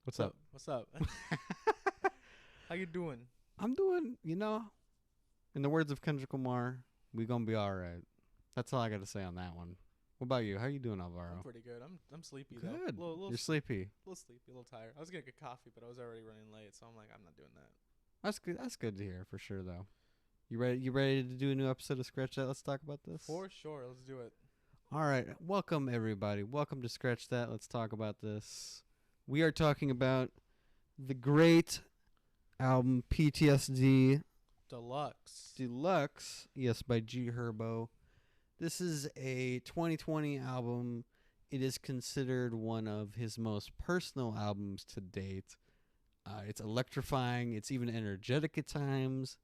What's up? What's up? How you doing? I'm doing, in the words of Kendrick Lamar, we gonna be all right. That's all I got to say on that one. What about you? How you doing, I'm Alvaro? pretty good. I'm sleepy though. Good. You're sleepy. Little sleepy, a little tired. I was gonna get coffee, but I was already running late, so I'm like, I'm not doing that. That's good. That's good to hear for sure, though. You ready? You ready to do a new episode of Scratch That? Let's talk about this. For sure, let's do it. All right. Welcome everybody. Welcome to Scratch That. Let's talk about this. We are talking about the great album PTSD Deluxe. Yes, by G Herbo. This is a 2020 album. It is considered one of his most personal albums to date. It's electrifying. It's even energetic at times.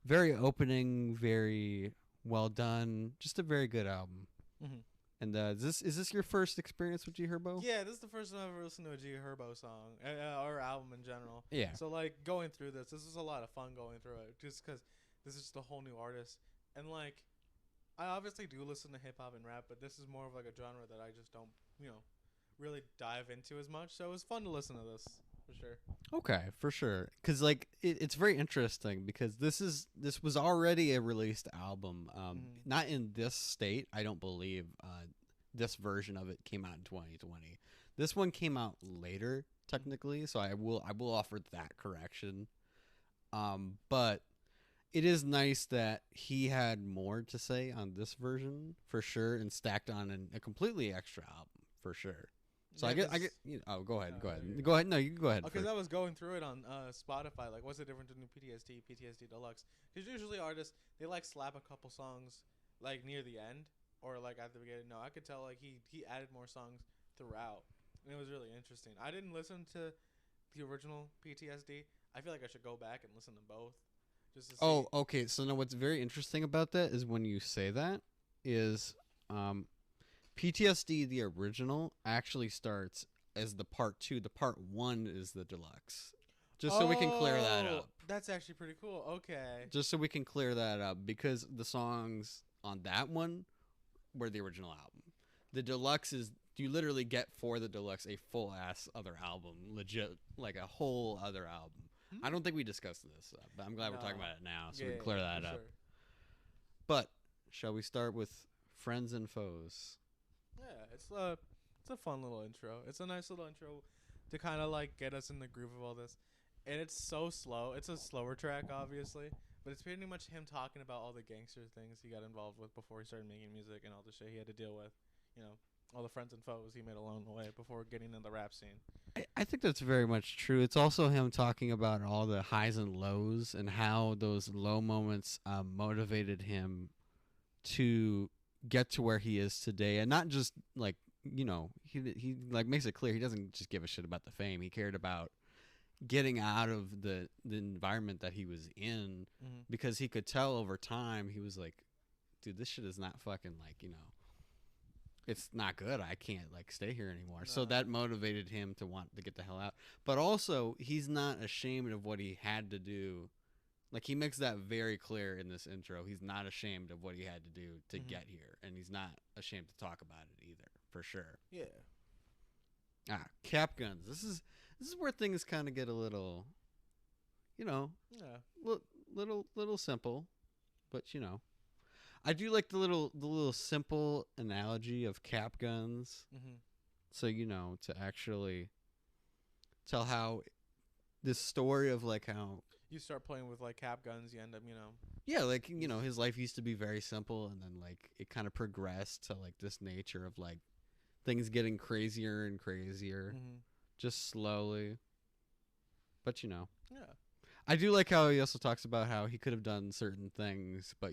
Very opening, very well done. Just a very good album. Mm-hmm. And is this your first experience with G Herbo? Yeah, this is the first time I've ever listened to a G Herbo song or album in general. Yeah. So like going through this is a lot of fun going through it, just because this is just a whole new artist, and like I obviously do listen to hip hop and rap, but this is more of like a genre that I just don't, really dive into as much. So it was fun to listen to this for sure. Okay, for sure. Because like it's very interesting because this was already a released album. Not in this state. I don't believe this version of it came out in 2020. This one came out later technically, so I will offer that correction. But it is nice that he had more to say on this version for sure, and stacked on a completely extra album for sure. So Yeah, I get. Oh, go ahead. No, you can go ahead. Because I was going through it on Spotify, like, what's the difference between PTSD Deluxe? Because usually artists, they like slap a couple songs like near the end or like at the beginning. No, I could tell like he added more songs throughout, and it was really interesting. I didn't listen to the original PTSD. I feel like I should go back and listen to both, just to see. Oh, okay. So now what's very interesting about that is when you say that is PTSD the original actually starts as the part 2. The part 1 is the deluxe. Just so we can clear that up. That's actually pretty cool. Okay. Just so we can clear that up because the songs on that one were the original album. The deluxe is you literally get for the deluxe a full ass other album, legit like a whole other album. I don't think we discussed this, but I'm glad we're talking about it now, so we can clear that up. Sure. But shall we start with Friends and Foes? Yeah, it's a fun little intro. It's a nice little intro to kind of like get us in the groove of all this. And it's so slow. It's a slower track, obviously, but it's pretty much him talking about all the gangster things he got involved with before he started making music and all the shit he had to deal with. All the friends and foes he made along the way before getting in the rap scene. I think that's very much true. It's also him talking about all the highs and lows and how those low moments motivated him to get to where he is today, and not just like he like makes it clear he doesn't just give a shit about the fame. He cared about getting out of the environment that he was in, because he could tell over time he was like, dude, this shit is not fucking like it's not good. I can't like stay here anymore. No. So that motivated him to want to get the hell out. But also he's not ashamed of what he had to do. Like, he makes that very clear in this intro. He's not ashamed of what he had to do to get here. And he's not ashamed to talk about it either, for sure. Yeah. Cap guns. This is where things kind of get a little, little simple. But, I do like the little simple analogy of cap guns. Mm-hmm. So, to actually tell how this story of like how you start playing with like cap guns, you end up, yeah, like his life used to be very simple, and then like it kind of progressed to like this nature of like things getting crazier and crazier, just slowly. But yeah, I do like how he also talks about how he could have done certain things, but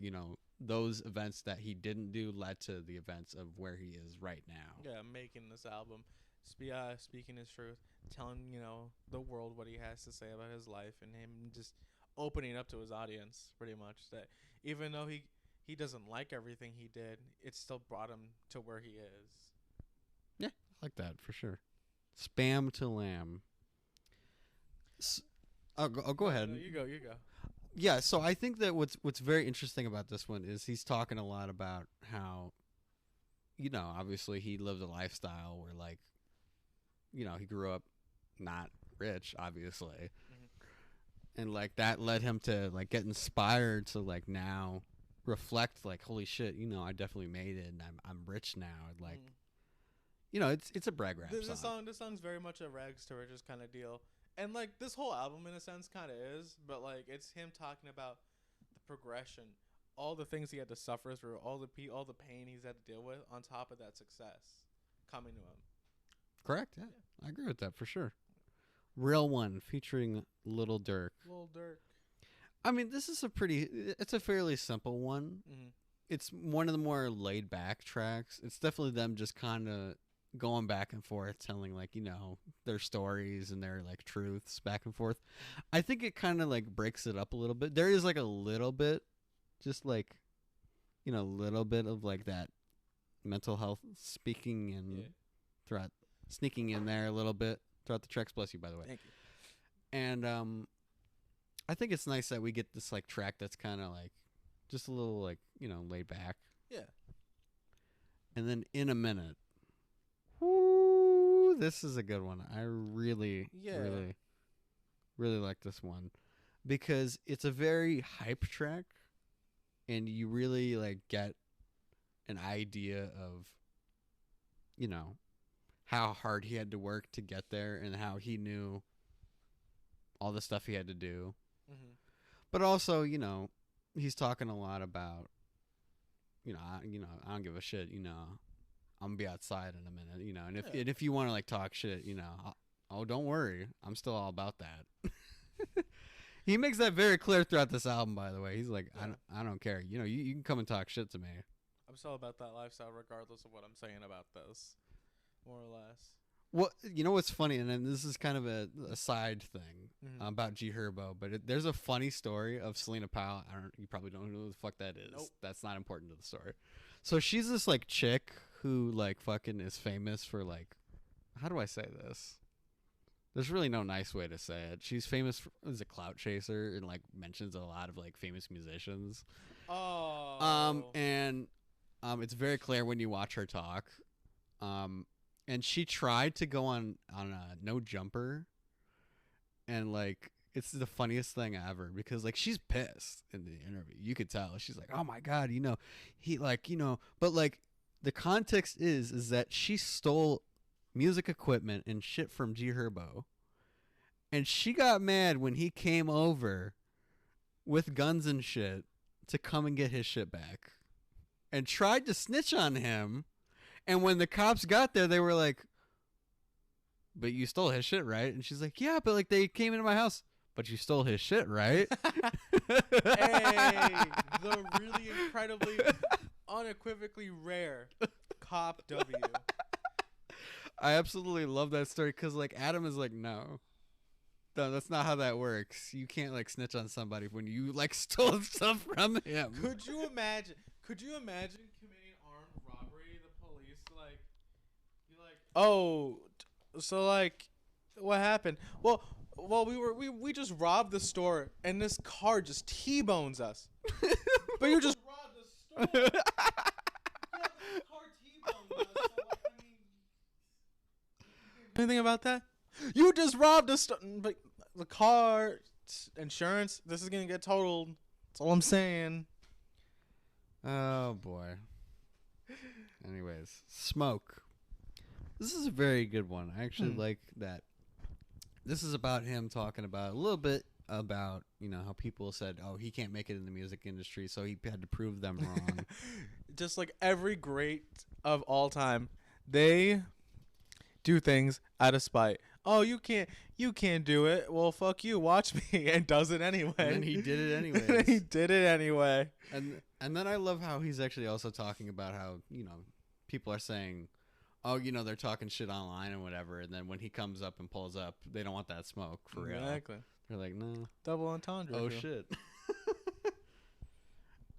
those events that he didn't do led to the events of where he is right now. Yeah, making this album. Speaking his truth, telling the world what he has to say about his life, and him just opening up to his audience pretty much, that even though he doesn't like everything he did, it still brought him to where he is. Yeah, I like that for sure. Spam to lamb. Go ahead. No, you go. Yeah, so I think that what's very interesting about this one is he's talking a lot about how obviously he lived a lifestyle where like he grew up not rich, obviously. Mm-hmm. And like that led him to like get inspired to like now reflect like, holy shit, I definitely made it and I'm rich now. And like, it's a brag rap song. This song's very much a rags to riches kind of deal. And like this whole album in a sense kind of is, but like it's him talking about the progression, all the things he had to suffer through, all the pain he's had to deal with on top of that success coming to him. Correct. Yeah. I agree with that for sure. Real One featuring Lil Durk. Lil Durk. I mean, it's a fairly simple one. Mm-hmm. It's one of the more laid back tracks. It's definitely them just kind of going back and forth, telling like, their stories and their like truths back and forth. I think it kind of like breaks it up a little bit. There is like a little bit, just like, a little bit of like that mental health speaking and throughout, sneaking in there a little bit throughout the tracks. Bless you, by the way. Thank you. And I think it's nice that we get this like track that's kind of like just a little like, laid back. Yeah. And then In a Minute. Woo, this is a good one. I really like this one because it's a very hype track and you really like get an idea of, how hard he had to work to get there and how he knew all the stuff he had to do. Mm-hmm. But also, he's talking a lot about, I don't give a shit, I'm gonna be outside in a minute, and if you want to like talk shit, don't worry, I'm still all about that. He makes that very clear throughout this album, by the way. He's like, I don't care, you can come and talk shit to me. I'm still about that lifestyle regardless of what I'm saying about this, more or less. Well, what's funny, and then this is kind of a side thing about G Herbo, but there's a funny story of Selena Powell. You probably don't know who the fuck that is. Nope. That's not important to the story. So she's this like chick who like fucking is famous for like, how do I say this? There's really no nice way to say it. She's famous as a clout chaser and like mentions a lot of like famous musicians. Oh. And it's very clear when you watch her talk. And she tried to go on a No Jumper, and like it's the funniest thing ever because like she's pissed in the interview. You could tell she's like, "Oh my god, he like but like the context is that she stole music equipment and shit from G Herbo, and she got mad when he came over with guns and shit to come and get his shit back, and tried to snitch on him. And when the cops got there, they were like, but you stole his shit, right? And she's like, yeah, but like they came into my house. But you stole his shit, right? Hey, the really incredibly, unequivocally rare cop W. I absolutely love that story because like Adam is like, no, that's not how that works. You can't like snitch on somebody when you like stole stuff from him. Could you imagine committing armed robbery? The police like, you like, oh, so like, what happened? Well, we just robbed the store and this car just T-bones us. But you just robbed the store. Yeah, the car T-boned us. So like, I mean, anything about that? You just robbed the store, but the car insurance. This is gonna get totaled. That's all I'm saying. Oh boy. Anyways, Smoke. This is a very good one. I actually like that. This is about him talking about a little bit about, how people said, oh, he can't make it in the music industry, so he had to prove them wrong. Just like every great of all time, they do things out of spite. Oh, you can't do it. Well, fuck you. Watch me, and does it anyway. And then he did it anyway. He did it anyway. And then I love how he's actually also talking about how, people are saying, oh, they're talking shit online and whatever. And then when he comes up and pulls up, they don't want that smoke for real. Exactly. They're like, no. Double entendre. Oh, shit.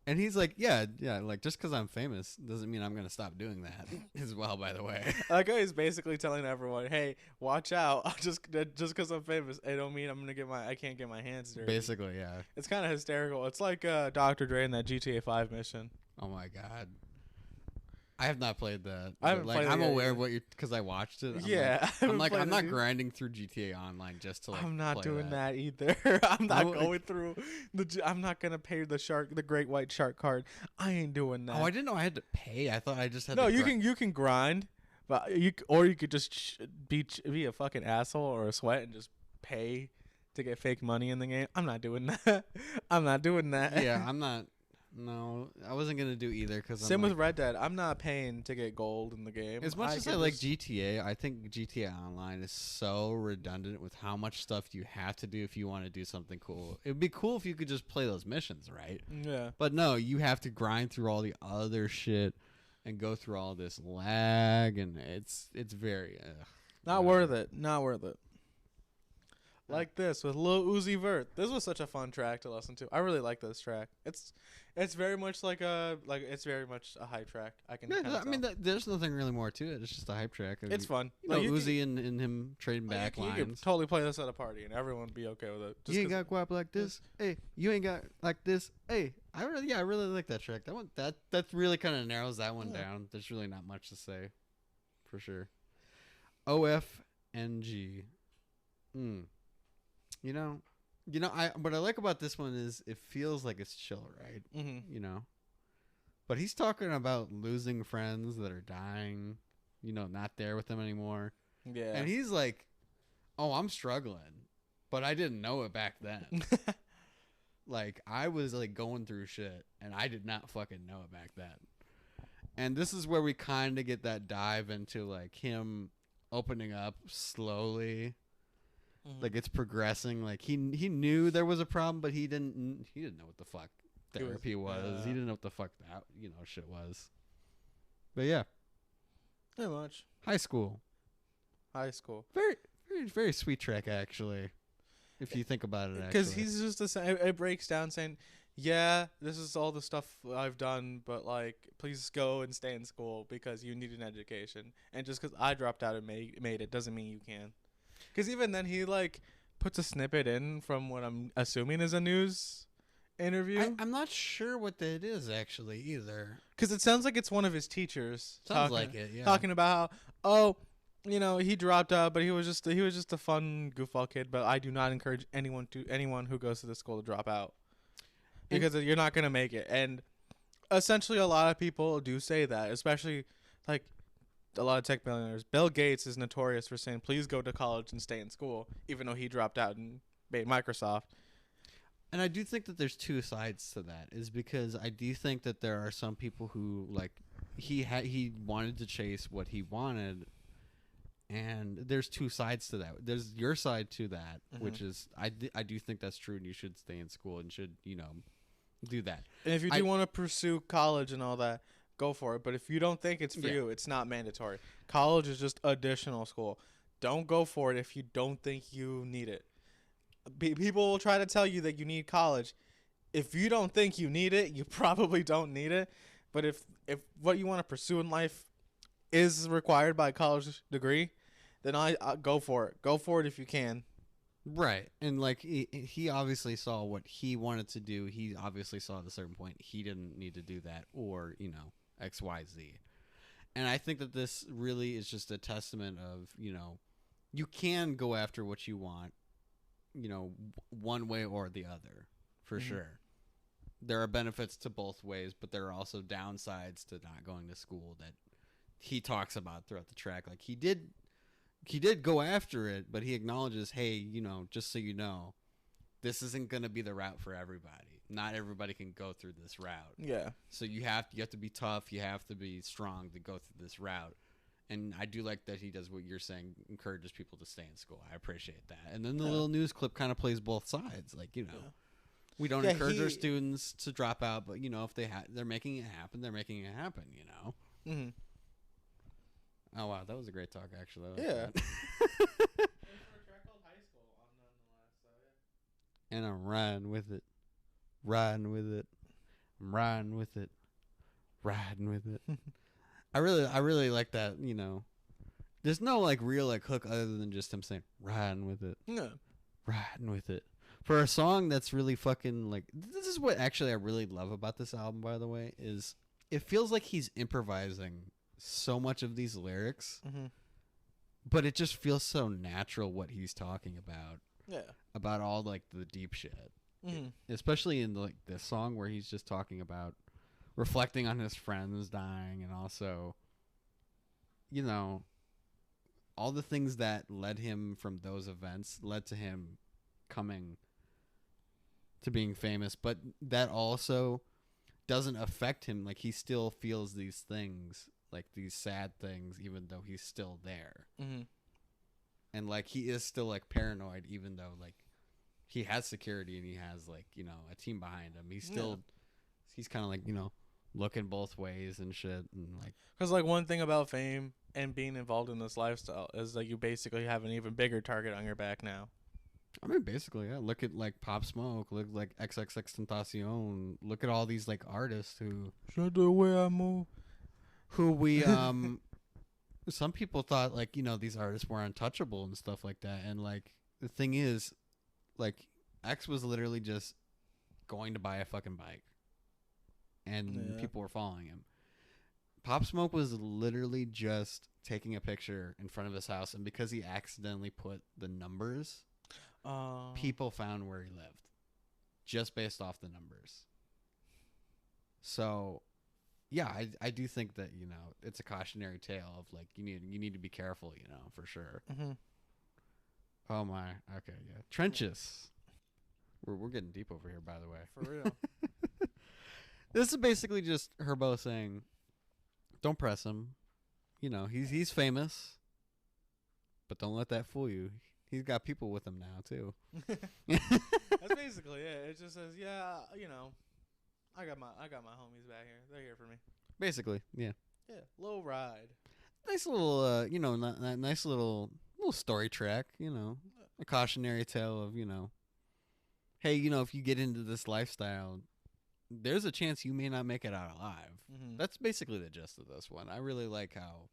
And he's like, yeah, like just because I'm famous doesn't mean I'm going to stop doing that as well, by the way. Like he's basically telling everyone, hey, watch out. Just because I'm famous, it don't mean I can't get my hands dirty. Basically, yeah. It's kind of hysterical. It's like Dr. Dre in that GTA 5 mission. Oh, my God. I have not played that. I haven't like played it I'm yet aware either. of what you're because I watched it. Yeah, I haven't I'm played it not either. grinding through GTA Online just to like. I'm not play doing that. that either. I'm not No, going through I'm not gonna pay the great white shark card. I ain't doing that. Oh, I didn't know I had to pay. I thought I just had. No, to you can grind, but you could just be a fucking asshole or a sweat and just pay to get fake money in the game. I'm not doing that. I'm not doing that. Yeah, I'm not. No, I wasn't gonna do either because Same with Red Dead. I'm not paying to get gold in the game. As much as I could like just- GTA, I think GTA Online is so redundant with how much stuff you have to do if you want to do something cool. It would be cool if you could just play those missions, right? Yeah. But no, you have to grind through all the other shit and go through all this lag, and it's very Not whatever. worth it. Not worth it. Like this with Lil Uzi Vert. This was such a fun track to listen to. I really like this track. It's very much it's very much a hype track. I can. Yeah, kinda I mean, tell. there's nothing really more to it. It's just a hype track. It's fun. You know, Like, Uzi and him trading like, back you could lines. totally play this at a party and everyone would be okay with it. Just You ain't 'cause- got guap like this. Hey, you ain't got like this. Hey, I really like that track. That one, that really kind of narrows that one Yeah. down. There's really not much to say, for sure. OFNG. You know, I what I like about this one is it feels like it's chill, right? Mhm. You know, but he's talking about losing friends that are dying. You know, not there with them anymore. Yeah. And he's like, "Oh, I'm struggling, but I didn't know it back then. Like I was like going through shit, and I did not fucking know it back then." And this is where we kind of get that dive into like him opening up slowly, Mhm. like it's progressing. Like he knew there was a problem, but he didn't know what the fuck He was- therapy was. yeah. He didn't know what the fuck that shit was. But yeah, Pretty much. high school. High school. Very, very, very sweet track, actually. If you think about it, Because actually. he's just the same. It breaks down saying, "Yeah, this is all the stuff I've done, but like, please go and stay in school because you need an education. And just because I dropped out and made it doesn't mean you can." Because even then, he like puts a snippet in from what I'm assuming is a news interview. I'm not sure what that is actually either. Because it sounds like it's one of his teachers. Sounds like it, yeah. Talking about how, he dropped out, but he was just a fun goofball kid. But I do not encourage anyone who goes to this school to drop out because you're not gonna make it. And essentially, a lot of people do say that, especially like a lot of tech billionaires. Bill Gates is notorious for saying, "Please go to college and stay in school," even though he dropped out and made Microsoft. And I do think that there's two sides to that. Is because I do think that there are some people who like he wanted to chase what he wanted, and there's two sides to that. There's your side to that, which is I do think that's true, and you should stay in school and should do that. And if you do want to pursue college and all that, go for it. But if you don't think it's for Yeah. you, it's not mandatory. College is just additional school. Don't go for it if you don't think you need it. People will try to tell you that you need college. If you don't think you need it, you probably don't need it. But if what you want to pursue in life is required by a college degree, then I go for it. Go for it if you can. Right. And like he obviously saw what he wanted to do. He obviously saw at a certain point he didn't need to do that or, XYZ. And I think that this really is just a testament of, you can go after what you want, one way or the other, for sure. There are benefits to both ways, but there are also downsides to not going to school that he talks about throughout the track. Like he did go after it, but he acknowledges, hey, just so you know, this isn't going to be the route for everybody. Not everybody can go through this route. Yeah. So you have to be tough. You have to be strong to go through this route. And I do like that he does what you're saying, encourages people to stay in school. I appreciate that. And then the little news clip kind of plays both sides. Like, we don't encourage our students to drop out, but, if they're making it happen, they're making it happen, Mm-hmm. Oh, wow. That was a great talk, actually. Yeah. And I'm riding with it. Riding with it. I'm riding with it. Riding with it. I really like that, There's no like real like hook other than just him saying riding with it. No. Riding with it. For a song that's really fucking like this is what actually I really love about this album, by the way, is it feels like he's improvising so much of these lyrics, Mm-hmm. but it just feels so natural what he's talking about. Yeah. About all like the deep shit. Mm-hmm. Especially in like this song where he's just talking about reflecting on his friends dying and also, you know, all the things that led him from those events led to him coming to being famous, but that also doesn't affect him. Like he still feels these things, like these sad things, even though he's still there. Mm-hmm. And like he is still like paranoid, even though like he has security and he has like, you know, a team behind him. He's still, he's kind of like, you know, looking both ways and shit. And like, Because like one thing about fame and being involved in this lifestyle is that you basically have an even bigger target on your back now. I mean, basically, yeah. Look at like Pop Smoke. Look like XXXTentacion. Look at all these like artists who Shut the way I move. who we some people thought like, you know, these artists were untouchable and stuff like that. And like the thing is, like X was literally just going to buy a fucking bike, and people were following him. Pop Smoke was literally just taking a picture in front of his house, and because he accidentally put the numbers, people found where he lived just based off the numbers. So yeah, I do think that, you know, it's a cautionary tale of like you need to be careful, you know, for sure. Mm-hmm. Oh my, okay, yeah, trenches. We're getting deep over here, by the way. For real. This is basically just Herbo saying, don't press him. You know, he's famous, but don't let that fool you. He's got people with him now too. That's basically it. It just says, yeah, you know, I got my homies back here. They're here for me. Basically, yeah. Yeah, little ride. Nice little, you know, nice little story track. You know, a cautionary tale of, you know, hey, you know, if you get into this lifestyle, there's a chance you may not make it out alive. Mm-hmm. That's basically the gist of this one. I really like how,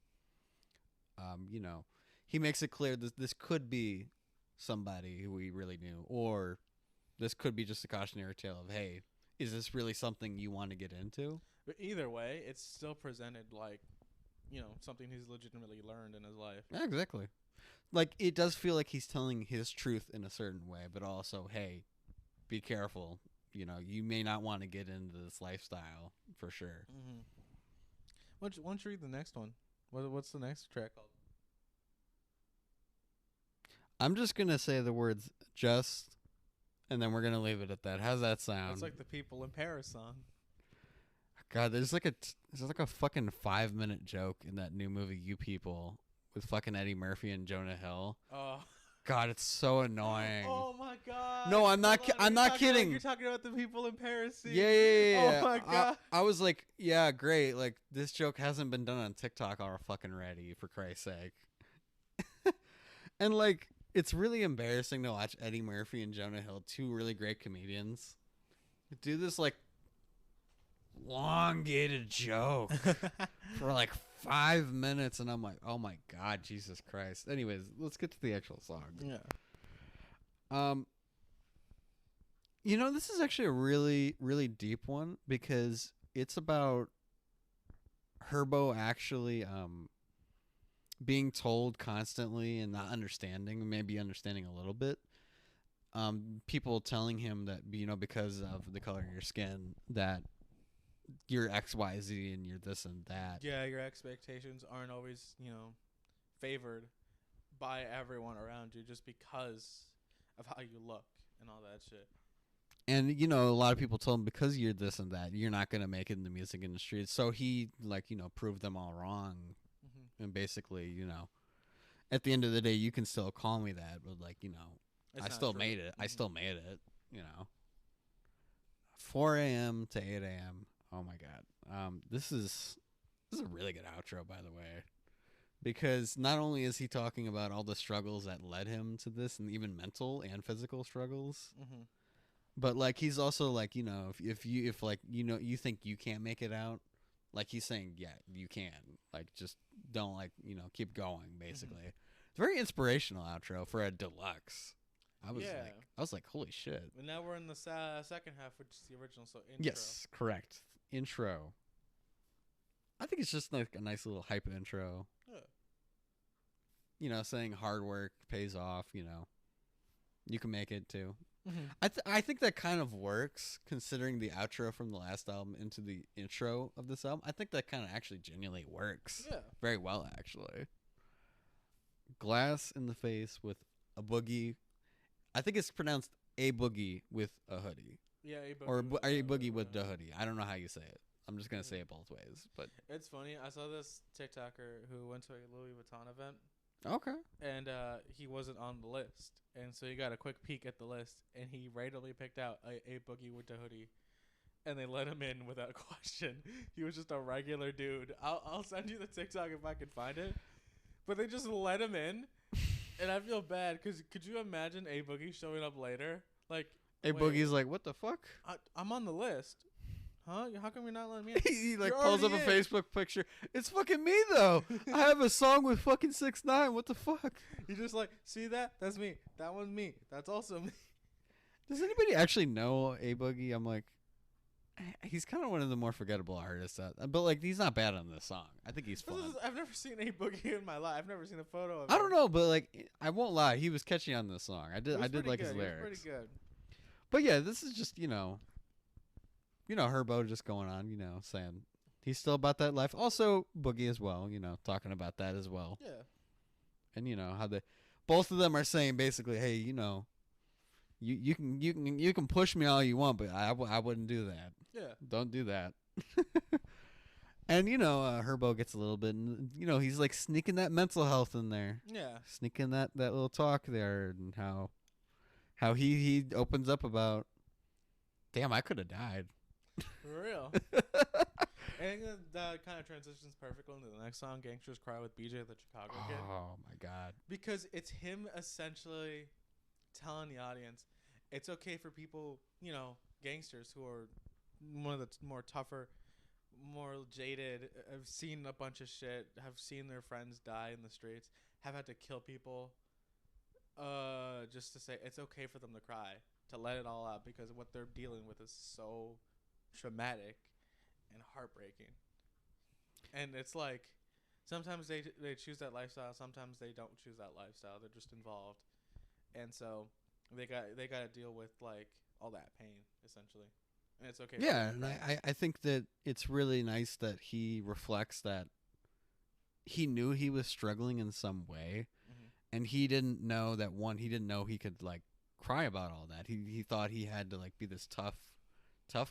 you know, he makes it clear this could be somebody who we really knew, or this could be just a cautionary tale of, hey, is this really something you want to get into? But either way, it's still presented like, you know, something he's legitimately learned in his life. Yeah, exactly. Like, it does feel like he's telling his truth in a certain way, but also, hey, be careful. You know, you may not want to get into this lifestyle for sure. Mm-hmm. Why don't you read the next one? What's the next track called? I'm just going to say the words just, and then we're going to leave it at that. How's that sound? It's like the People in Paris song. God, there's like a fucking 5-minute joke in that new movie, You People, with fucking Eddie Murphy and Jonah Hill. Oh. God, it's so annoying. Oh my god. No, I'm not. I'm not kidding. You're talking about the People in Paris scene. Yeah. Oh my god. I was like, yeah, great. Like, this joke hasn't been done on TikTok already, for Christ's sake. And like, it's really embarrassing to watch Eddie Murphy and Jonah Hill, two really great comedians, do this like elongated joke for like 5 minutes, and I'm like, oh my god, Jesus Christ. Anyways, let's get to the actual song. Yeah. You know, this is actually a really, really deep one because it's about Herbo actually being told constantly and not understanding, maybe understanding a little bit. People telling him that, you know, because of the color of your skin, that you're XYZ and you're this and that. Yeah, your expectations aren't always, you know, favored by everyone around you just because of how you look and all that shit. And, you know, a lot of people told him because you're this and that, you're not going to make it in the music industry. So he, like, you know, proved them all wrong. Mm-hmm. And basically, you know, at the end of the day, you can still call me that. But, like, you know, I still made it. Mm-hmm. I still made it, you know. 4 a.m. to 8 a.m. Oh, my God. This is a really good outro, by the way. Because not only is he talking about all the struggles that led him to this, and even mental and physical struggles, mm-hmm. but like he's also like, you know, if like, you know, you think you can't make it out, like he's saying, yeah, you can. Like, just don't, like, you know, keep going. Basically, mm-hmm. It's a very inspirational outro for a deluxe. I was like, holy shit. And now we're in the second half, which is the original. So intro. Yes, correct. Intro. I think it's just like a nice little hype intro. Yeah. You know, saying hard work pays off. You know, you can make it too. Mm-hmm. I think that kind of works considering the outro from the last album into the intro of this album. I think that kind of actually genuinely works. Yeah. Very well, actually. Glass in the face with a boogie. I think it's pronounced a boogie with a hoodie. Yeah, a boogie. Or with a the- boogie with the hoodie. I don't know how you say it. I'm just going to say it both ways. But It's funny. I saw this TikToker who went to a Louis Vuitton event, okay. and he wasn't on the list, and so he got a quick peek at the list, and he randomly picked out a boogie with the hoodie, and they let him in without question. He was just a regular dude. I'll send you the TikTok if I can find it, but they just let him in, and I feel bad because could you imagine a boogie showing up later? Like A wait, boogie's like, what the fuck? I'm on the list. Huh? How come you're not letting me in? He like You're pulls up a already in. Facebook picture. It's fucking me though. I have a song with fucking 6ix9ine. What the fuck? You're just like, see that? That's me. That one's me. That's also me. Does anybody actually know A Boogie? I'm like, he's kind of one of the more forgettable artists. But like, he's not bad on this song. I think he's fun. I've never seen a boogie in my life. I've never seen a photo of I him. don't know, but like, I won't lie. He was catchy on this song. I It was did pretty like good. his It was lyrics. pretty good. But yeah, this is just Herbo just going on, saying he's still about that life. Also, Boogie as well, talking about that as well. Yeah. And how both of them are saying basically, hey, you can push me all you want, but I wouldn't do that. Yeah. Don't do that. And Herbo gets a little bit, he's like sneaking that mental health in there, Yeah. sneaking that little talk there, and how he opens up about, damn, I could have died. For real. And that kind of transitions perfectly into the next song, Gangsters Cry with BJ the Chicago Kid. Oh my god. Because it's him essentially telling the audience it's okay for people, gangsters who are one of the more tougher, more jaded, have seen a bunch of shit, have seen their friends die in the streets, have had to kill people, just to say it's okay for them to cry, to let it all out, because what they're dealing with is so traumatic and heartbreaking. And it's like sometimes they choose that lifestyle, sometimes they don't choose that lifestyle. They're just involved, and so they got to deal with like all that pain essentially. And it's okay. Yeah, and I think that it's really nice that he reflects that he knew he was struggling in some way, and he didn't know that he didn't know he could like cry about all that. He thought he had to like be this tough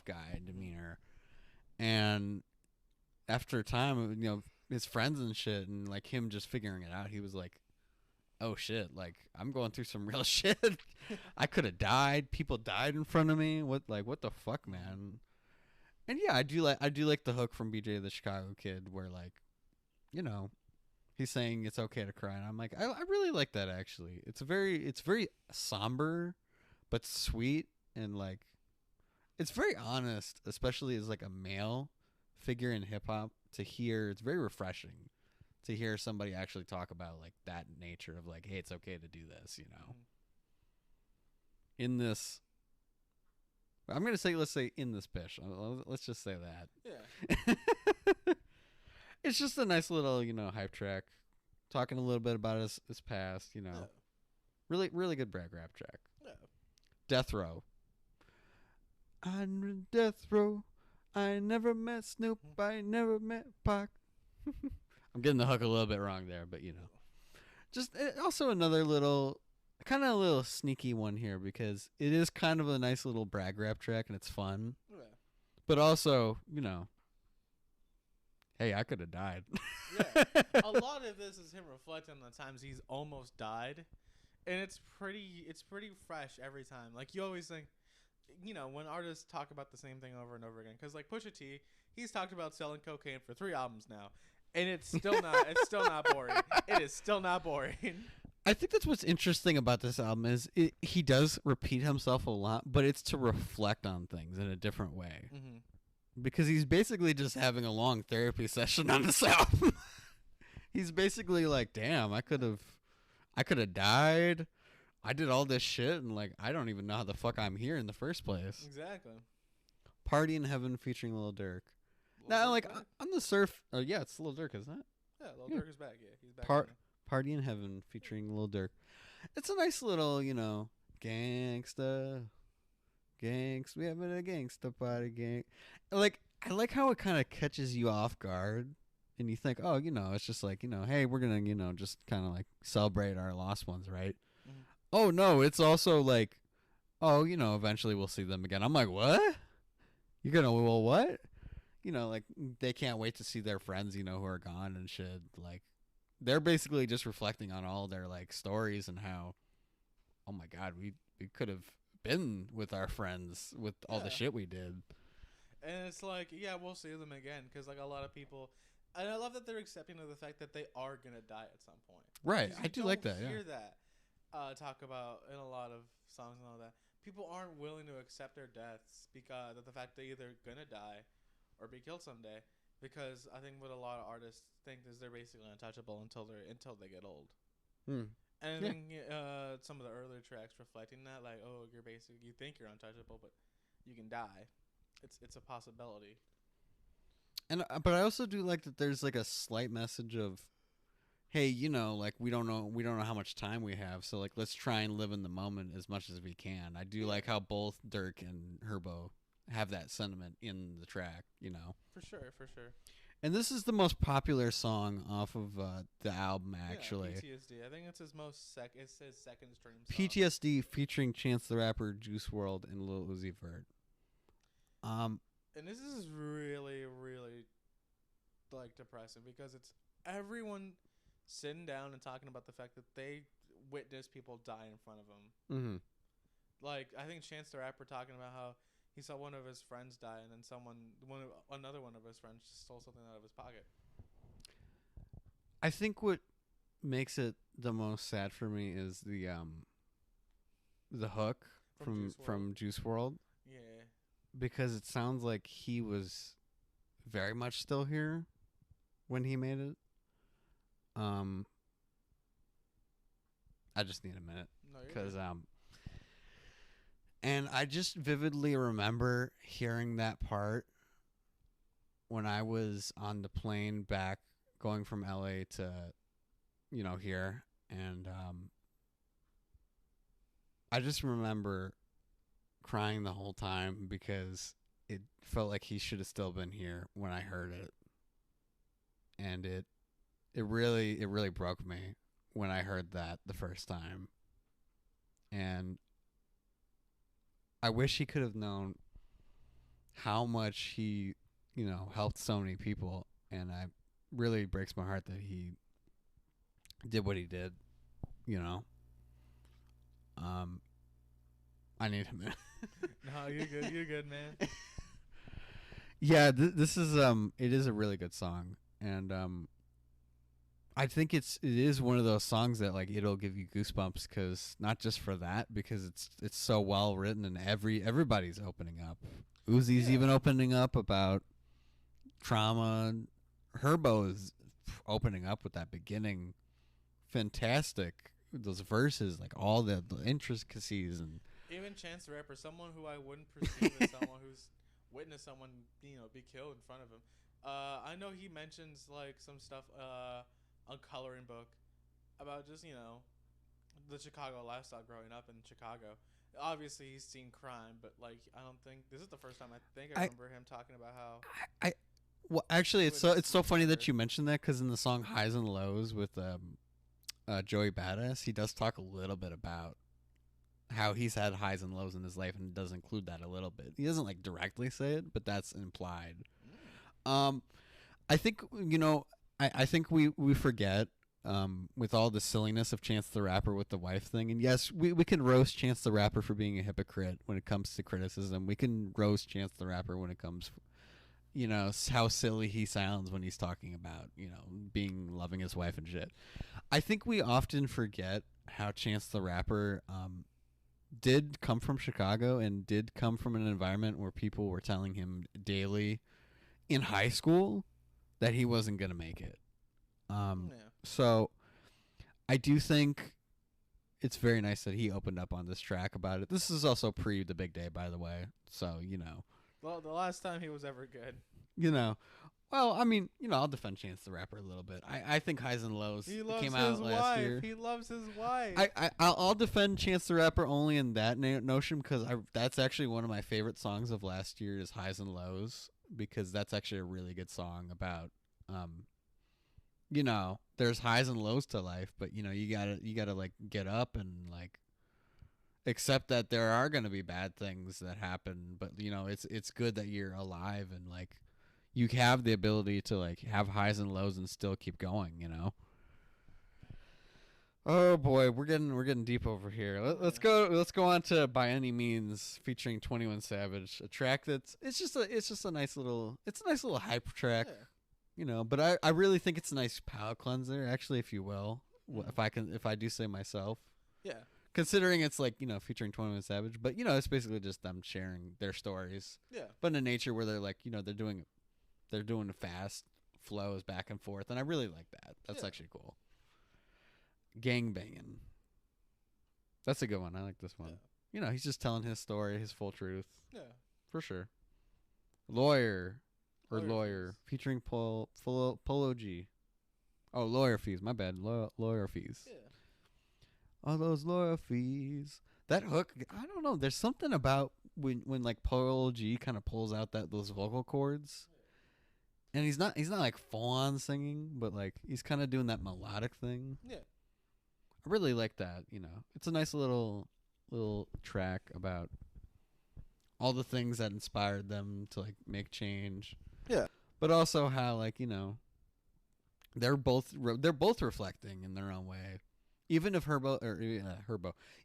guy demeanor, and after a time, his friends and shit, and like him just figuring it out, he was like, oh shit, like I'm going through some real shit. I could have died. People died in front of me. What the fuck, man? And yeah, I do like the hook from BJ the Chicago Kid where like, he's saying it's okay to cry, and I'm like, I really like that actually. It's very somber, but sweet, and like, it's very honest, especially as like a male figure in hip hop to hear. It's very refreshing to hear somebody actually talk about like that nature of like, hey, it's okay to do this, In this, I'm gonna say, let's say in this bish. Let's just say that. Yeah. It's just a nice little, hype track, talking a little bit about his past, Yeah. Really, really good brag rap track. Yeah. Death Row. I'm in death row. I never met Snoop. I never met Pac. I'm getting the hook a little bit wrong there, but just also another little, kind of a little sneaky one here because it is kind of a nice little brag rap track and it's fun, Yeah. but also, hey, I could have died. Yeah. A lot of this is him reflecting on the times he's almost died, and it's pretty fresh every time. Like you always think, when artists talk about the same thing over and over again, because like Pusha T, he's talked about selling cocaine for 3 albums now, and it's still not boring. It is still not boring. I think that's what's interesting about this album is he does repeat himself a lot, but it's to reflect on things in a different way. Mm-hmm. Because he's basically just having a long therapy session on this album. He's basically like, damn, I could have died. I did all this shit, and like I don't even know how the fuck I'm here in the first place. Exactly. Party in Heaven featuring Lil Durk. Now, like back? on the surf. Oh yeah, it's Lil Durk, isn't it? Yeah, Lil Yeah. Durk is back. Yeah, he's back. On there. Party in Heaven featuring Lil Durk. It's a nice little, gangsta, we having a gangsta party gang. Like I like how it kind of catches you off guard, and you think, oh, it's just like, hey, we're gonna, just kind of like celebrate our lost ones, right? Mhm. Oh no, it's also like, oh, eventually we'll see them again. I'm like, what? You're gonna, well, what? Like they can't wait to see their friends, who are gone and shit. Like they're basically just reflecting on all their like stories and how, oh my god, we could have been with our friends with all the Yeah. shit we did. And it's like, yeah, we'll see them again because like a lot of people, and I love that they're accepting of the fact that they are gonna die at some point. Right, 'Cause I you do like that. don't hear Yeah, that talk about in a lot of songs and all that. People aren't willing to accept their deaths because of the fact they're either gonna die or be killed someday. Because I think what a lot of artists think is they're basically untouchable until they get old. hmm. And I Yeah. think some of the earlier tracks reflecting that, like, oh, you think you're untouchable, but you can die. It's a possibility. And but I also do like that there's like a slight message of, hey, like we don't know how much time we have, so like let's try and live in the moment as much as we can. I do like how both Dirk and Herbo have that sentiment in the track, For sure, for sure. And this is the most popular song off of the album, actually. Yeah, PTSD. I think it's his it's his second stream song. PTSD featuring Chance the Rapper, Juice WRLD, and Lil Uzi Vert. And this is really, really like depressing because it's everyone sitting down and talking about the fact that they witnessed people die in front of them. Mm-hmm. Like I think Chance the Rapper talking about how he saw one of his friends die, and then another one of his friends just stole something out of his pocket. I think what makes it the most sad for me is the hook from Juice WRLD, Yeah. because it sounds like he was very much still here when he made it. I just need a minute No, you're because good. and I just vividly remember hearing that part when I was on the plane back going from LA to here, and I just remember crying the whole time because it felt like he should have still been here when I heard it, and it really broke me when I heard that the first time, and I wish he could have known how much he helped so many people, and I really breaks my heart that he did what he did. You know, I need him. No, you're good. You're good, man. Yeah, this is it is a really good song, and I think it is one of those songs that like it'll give you goosebumps, because not just for that, because it's so well written, and everybody's opening up. Uzi's even opening up about trauma. Herbo is opening up with that beginning, fantastic. Those verses, like all the intricacies, and Even Chance the Rapper, someone who I wouldn't perceive as someone who's witnessed someone be killed in front of him. I know he mentions like some stuff on Coloring Book about just the Chicago lifestyle growing up in Chicago. Obviously, he's seen crime, but like I don't think this is the first time I remember him talking about how. Well, actually, it's so funny that you mentioned that, because in the song "Highs and Lows" with Joey Badass, he does talk a little bit about how he's had highs and lows in his life, and does include that a little bit. He doesn't like directly say it, but that's implied. I think I think we forget, with all the silliness of Chance the Rapper with the wife thing. And yes, we can roast Chance the Rapper for being a hypocrite when it comes to criticism. We can roast Chance the Rapper when it comes, how silly he sounds when he's talking about, loving his wife and shit. I think we often forget how Chance the Rapper did come from Chicago, and did come from an environment where people were telling him daily in high school that he wasn't going to make it. So I do think it's very nice that he opened up on this track about it. This is also pre the big day, by the way. So, Well, the last time he was ever good. You know, well, I mean, I'll defend Chance the Rapper a little bit. I think Highs and Lows He loves came his out last wife. year. He loves his wife. I'll defend Chance the Rapper only in that notion because that's actually one of my favorite songs of last year is Highs and Lows because that's actually a really good song about there's highs and lows to life, but you gotta like get up and like accept that there are gonna be bad things that happen, but it's good that you're alive and like you have the ability to like have highs and lows and still keep going. Oh boy, we're getting deep over here. Let's go on to By Any Means featuring 21 Savage, a track it's just a nice little hype track, but I really think it's a nice palate cleanser actually, if you will, if I do say myself. Yeah. Considering it's like, featuring 21 Savage, but it's basically just them sharing their stories. Yeah. But in a nature where they're like, they're doing fast flows back and forth, and I really like that. That's actually cool. Gang banging. That's a good one. I like this one. Yeah. He's just telling his story, his full truth. Yeah. For sure. Lawyer Fees. featuring Polo G. Oh, lawyer fees. My bad. Lawyer fees. Yeah. All those lawyer fees. That hook, I don't know. There's something about when like Polo G kind of pulls out those vocal cords. And he's not like full on singing, but like he's kind of doing that melodic thing. Yeah. I really like that, It's a nice little track about all the things that inspired them to like make change. Yeah. But also how like, they're both reflecting in their own way. Even if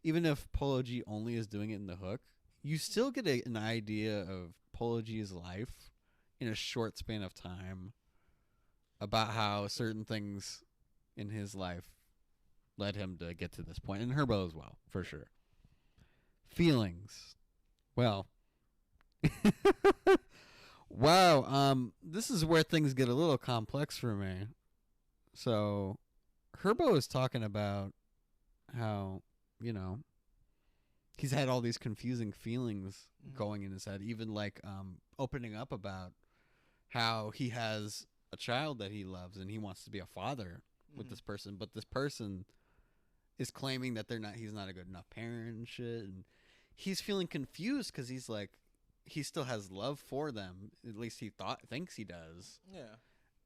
even if Polo G only is doing it in the hook, you still get an idea of Polo G's life in a short span of time about how certain things in his life led him to get to this point, and Herbo as well, for sure. Feelings. Well, wow. This is where things get a little complex for me. So, Herbo is talking about how he's had all these confusing feelings going in his head, even like opening up about how he has a child that he loves and he wants to be a father with this person, but this person is claiming that he's not a good enough parent and shit, and he's feeling confused because he's like, he still has love for them, at least he thinks he does. Yeah.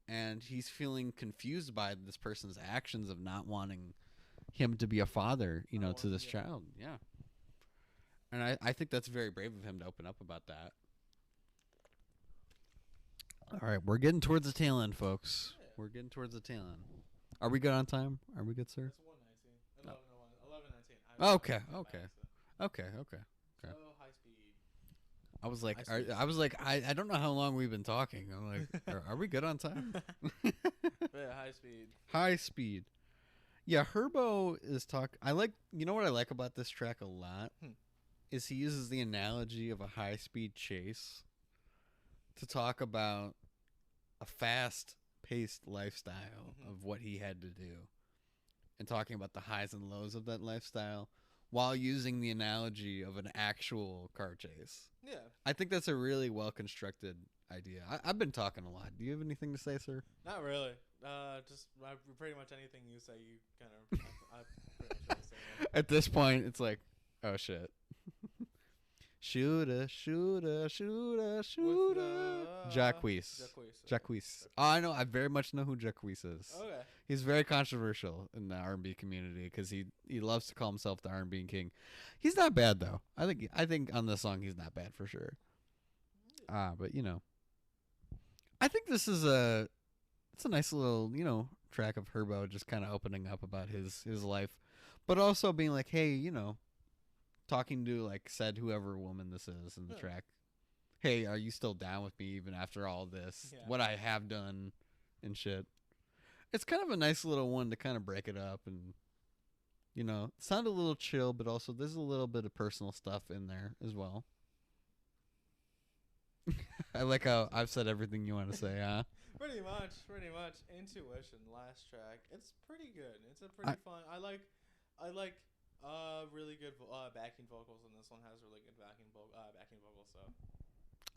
And he's feeling confused by this person's actions of not wanting him to be a father, to this child. Yeah. And I think that's very brave of him to open up about that. All right, we're getting towards the tail end, folks. Yeah. We're getting towards the tail end. Are we good on time? Are we good, sir? It's 1:19. 11:19. Okay. So high speed. I was like, I don't know how long we've been talking. I'm like, are we good on time? Yeah, high speed. High speed. Yeah, Herbo is I like, what I like about this track a lot is he uses the analogy of a high speed chase to talk about a fast paced lifestyle of what he had to do and talking about the highs and lows of that lifestyle while using the analogy of an actual car chase. Yeah. I think that's a really well constructed idea. I've been talking a lot. Do you have anything to say, sir? Not really. Just pretty much anything you say, you kind of. I pretty much say that. At this point, it's like, oh shit. Shoulda. Jacquees. Oh, I know. I very much know who Jacquees is. Okay. He's very controversial in the R&B community because he loves to call himself the R&B king. He's not bad though. I think on this song he's not bad for sure. But I think this is it's a nice little track of Herbo just kind of opening up about his life, but also being like, hey, talking to like said whoever woman this is in the track. Hey, are you still down with me even after all this? Yeah. What I have done and shit. It's kind of a nice little one to kind of break it up and sound a little chill, but also there's a little bit of personal stuff in there as well. I like how I've said everything you want to say, huh? Pretty much. Intuition, last track. It's pretty good. It's a pretty fun. I like really good backing vocals, and this one has really good backing vocals. So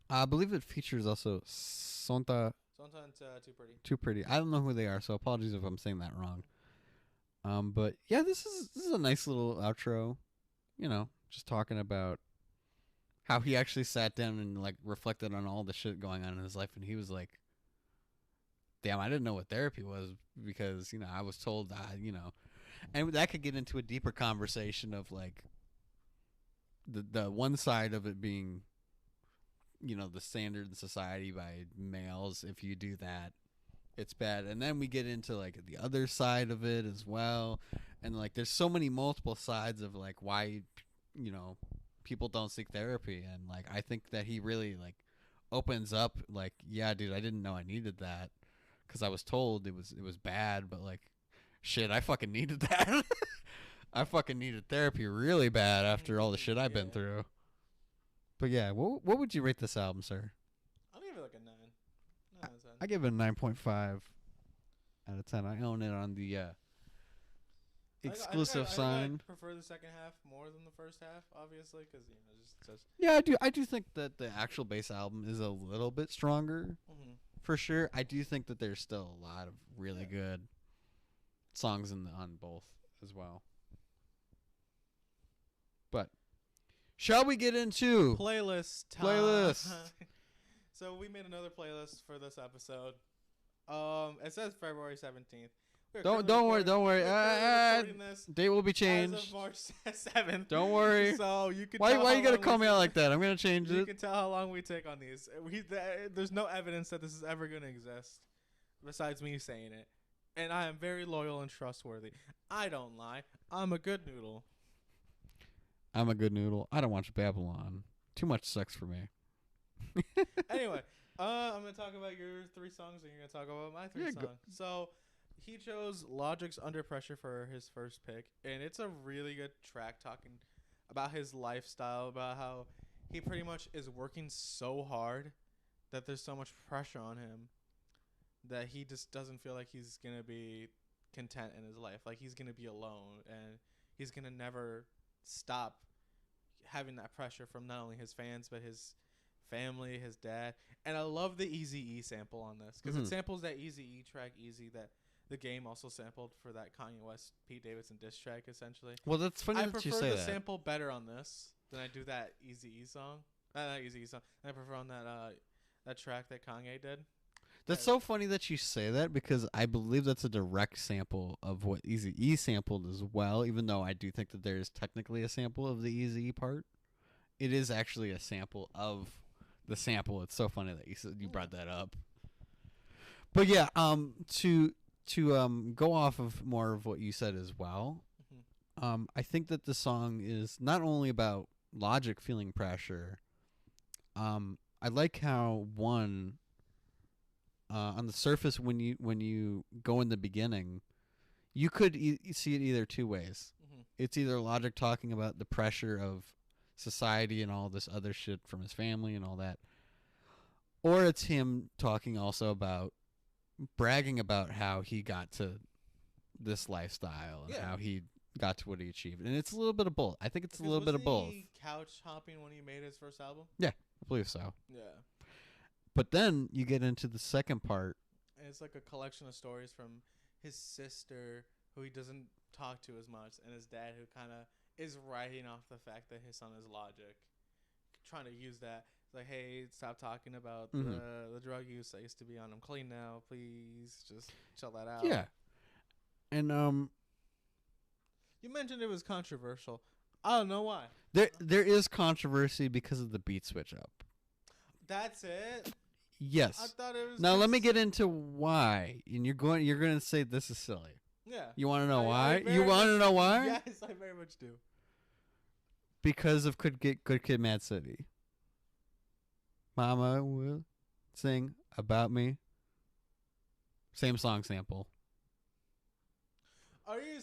I believe it features also Sonta Sometimes Too Pretty. Too Pretty. I don't know who they are, so apologies if I'm saying that wrong. But yeah, this is a nice little outro. You know, just talking about how he actually sat down and like reflected on all the shit going on in his life, and he was like, "Damn, I didn't know what therapy was because I was told that." And that could get into a deeper conversation of like the one side of it being, the standard in society by males. If you do that, it's bad. And then we get into like the other side of it as well. And like there's so many multiple sides of like why people don't seek therapy. And like I think that he really like opens up like, yeah, dude, I didn't know I needed that because I was told it was bad, but like shit, I fucking needed that. I fucking needed therapy really bad after all the shit I've been through. But yeah, what would you rate this album, sir? I'll give it like a 9. 9 out of 10. I give it a 9.5 out of 10. I own it on the exclusive sign. I prefer the second half more than the first half, obviously, because just. Yeah, I do think that the actual bass album is a little bit stronger, for sure. I do think that there's still a lot of really good songs on both as well. But shall we get into playlist time? Playlist. So we made another playlist for this episode. It says February 17th. Don't worry. Date will be changed. As of March 7th. Don't worry. So you can. Why you gotta call me out like that? I'm gonna change it. You can tell how long we take on these. There's no evidence that this is ever gonna exist, besides me saying it. And I am very loyal and trustworthy. I don't lie. I'm a good noodle. I'm a good noodle. I don't watch Babylon. Too much sex for me. Anyway, I'm gonna talk about your 3 songs, and you're gonna talk about my 3 songs. So. He chose Logic's Under Pressure for his first pick, and it's a really good track talking about his lifestyle, about how he pretty much is working so hard that there's so much pressure on him that he just doesn't feel like he's going to be content in his life. Like he's going to be alone, and he's going to never stop having that pressure from not only his fans, but his family, his dad. And I love the Eazy-E sample on this because it samples that Eazy-E track Easy that the game also sampled for that Kanye West Pete Davidson diss track, essentially. Well, that's funny that you say that. I prefer the sample better on this than I do that Eazy-E song. Not Eazy-E song. I prefer on that track that Kanye did. That's so funny that you say that because I believe that's a direct sample of what Eazy-E sampled as well, even though I do think that there is technically a sample of the Eazy-E part. It is actually a sample of the sample. It's so funny that you brought that up. But yeah, to go off of more of what you said as well, I think that the song is not only about Logic feeling pressure. I like how on the surface when you go in the beginning, you could see it either two ways. It's either Logic talking about the pressure of society and all this other shit from his family and all that, or it's him talking also about bragging about how he got to this lifestyle and how he got to what he achieved. And it's a little bit of both. I think it's a little bit of both. Was he couch hopping when he made his first album? Yeah, I believe so. Yeah. But then you get into the second part. And it's like a collection of stories from his sister, who he doesn't talk to as much, and his dad, who kind of is writing off the fact that his son is Logic, trying to use that. It's like, hey, stop talking about the drug use. I used to be on. I'm clean now. Please just chill that out. Yeah. And you mentioned it was controversial. I don't know why. There is controversy because of the beat switch up. That's it? Yes. I thought it was. Now let me get into why. And you're going to say this is silly. Yeah. You want to know why? You want to know why? Yes, I very much do. Because of Good Kid, Mad City. Mama will sing about me. Same song sample. Are you?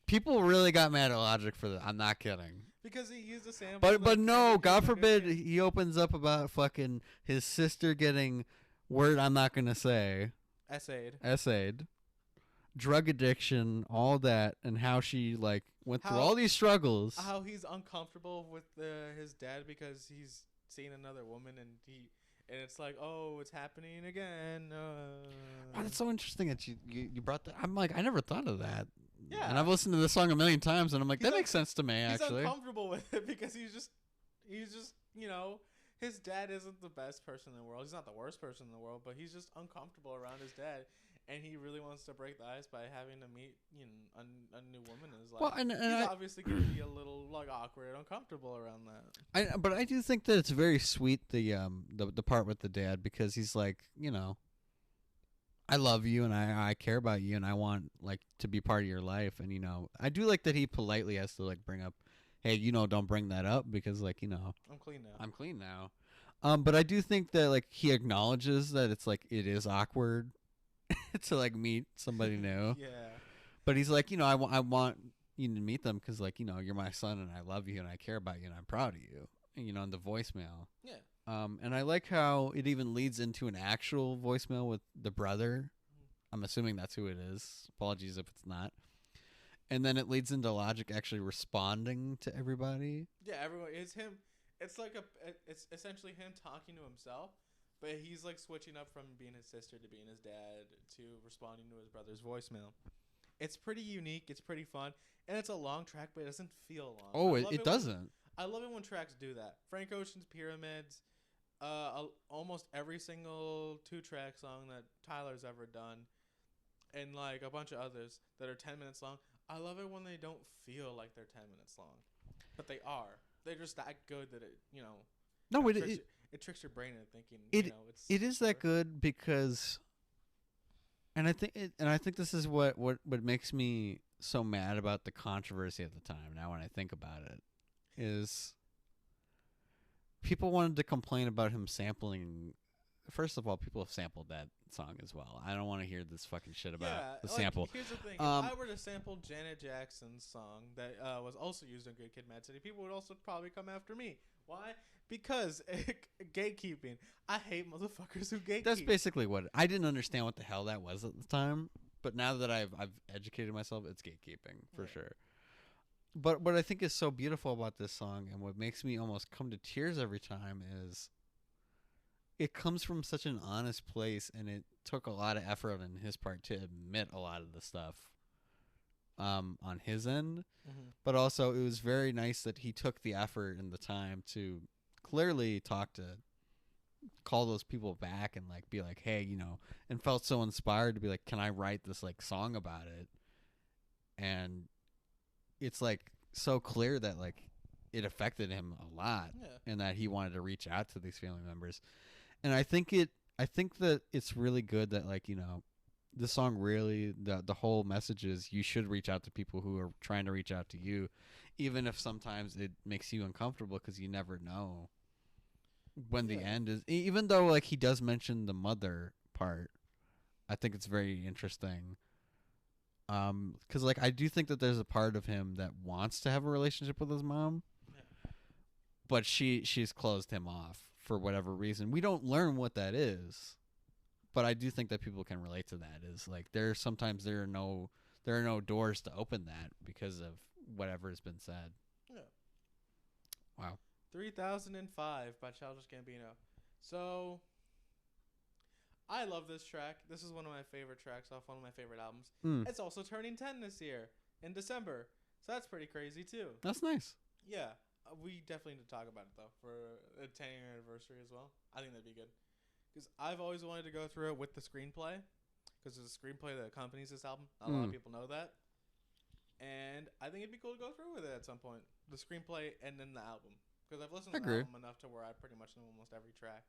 People really got mad at Logic for that. I'm not kidding. Because he used a sample. But no, God forbid he opens up about fucking his sister getting word I'm not gonna say. Essayed. Drug addiction, all that, and how she like went through all these struggles. How he's uncomfortable with his dad because he's seeing another woman, and it's like, oh, it's happening again. Oh, that's so interesting that you brought that. I'm like, I never thought of that. Yeah. And I've listened to this song a million times, and I'm like, that makes sense to me, He's actually. uncomfortable with it because he's just, you know, his dad isn't the best person in the world. He's not the worst person in the world, but he's just uncomfortable around his dad. And he really wants to break the ice by having to meet, a new woman in his life. Well, and he's obviously going to be a little like awkward and uncomfortable around that. But I do think that it's very sweet the part with the dad, because he's like, I love you and I care about you and I want like to be part of your life, and I do like that he politely has to like bring up, hey, don't bring that up because like I'm clean now. I'm clean now. But I do think that like he acknowledges that it's like it is awkward to like meet somebody new. Yeah. But he's like, I want you to meet them because like you're my son and I love you and I care about you and I'm proud of you. In the voicemail. Yeah. And I like how it even leads into an actual voicemail with the brother. I'm assuming that's who it is. Apologies if it's not. And then it leads into Logic actually responding to everybody. Yeah, everyone. It's him. It's essentially him talking to himself, but he's like switching up from being his sister to being his dad to responding to his brother's voicemail. It's pretty unique. It's pretty fun, and it's a long track, but it doesn't feel long. Oh, it doesn't. I love it when tracks do that. Frank Ocean's Pyramids, almost every single 2-track song that Tyler's ever done, and like a bunch of others that are 10 minutes long. I love it when they don't feel like they're 10 minutes long, but they are. They're just that good that it, No, it tricks your brain into thinking. It is that good because, and I think this is what makes me so mad about the controversy at the time. Now when I think about it, is people wanted to complain about him sampling. First of all, people have sampled that song as well. I don't want to hear this fucking shit about the sample. Here's the thing: if I were to sample Janet Jackson's song that was also used in Good Kid, Mad City, people would also probably come after me. Why? Because gatekeeping. I hate motherfuckers who gatekeep. That's basically what I didn't understand what the hell that was at the time. But now that I've educated myself, it's gatekeeping for sure. But what I think is so beautiful about this song, and what makes me almost come to tears every time, is it comes from such an honest place, and it took a lot of effort on his part to admit a lot of the stuff on his end. Mm-hmm. But also, it was very nice that he took the effort and the time to clearly call those people back and like be like, hey, and felt so inspired to be like, can I write this like song about it? And it's like so clear that like it affected him a lot, and that he wanted to reach out to these family members. And I think that it's really good that like, the song really, the whole message is you should reach out to people who are trying to reach out to you, even if sometimes it makes you uncomfortable because you never know when the end is. Even though like he does mention the mother part, I think it's very interesting. Because like I do think that there's a part of him that wants to have a relationship with his mom, but she's closed him off for whatever reason. We don't learn what that is, but I do think that people can relate to that. Is like there are no doors to open that because of whatever has been said. Yeah. Wow. 3005 by Childish Gambino. So I love this track. This is one of my favorite tracks off one of my favorite albums. It's also turning 10 this year in December, so that's pretty crazy too. That's nice. Yeah. We definitely need to talk about it, though, for a 10-year anniversary as well. I think that'd be good. Because I've always wanted to go through it with the screenplay. Because there's a screenplay that accompanies this album. Not a lot of people know that. And I think it'd be cool to go through with it at some point. The screenplay and then the album. Because I've listened to the album enough to where I pretty much know almost every track.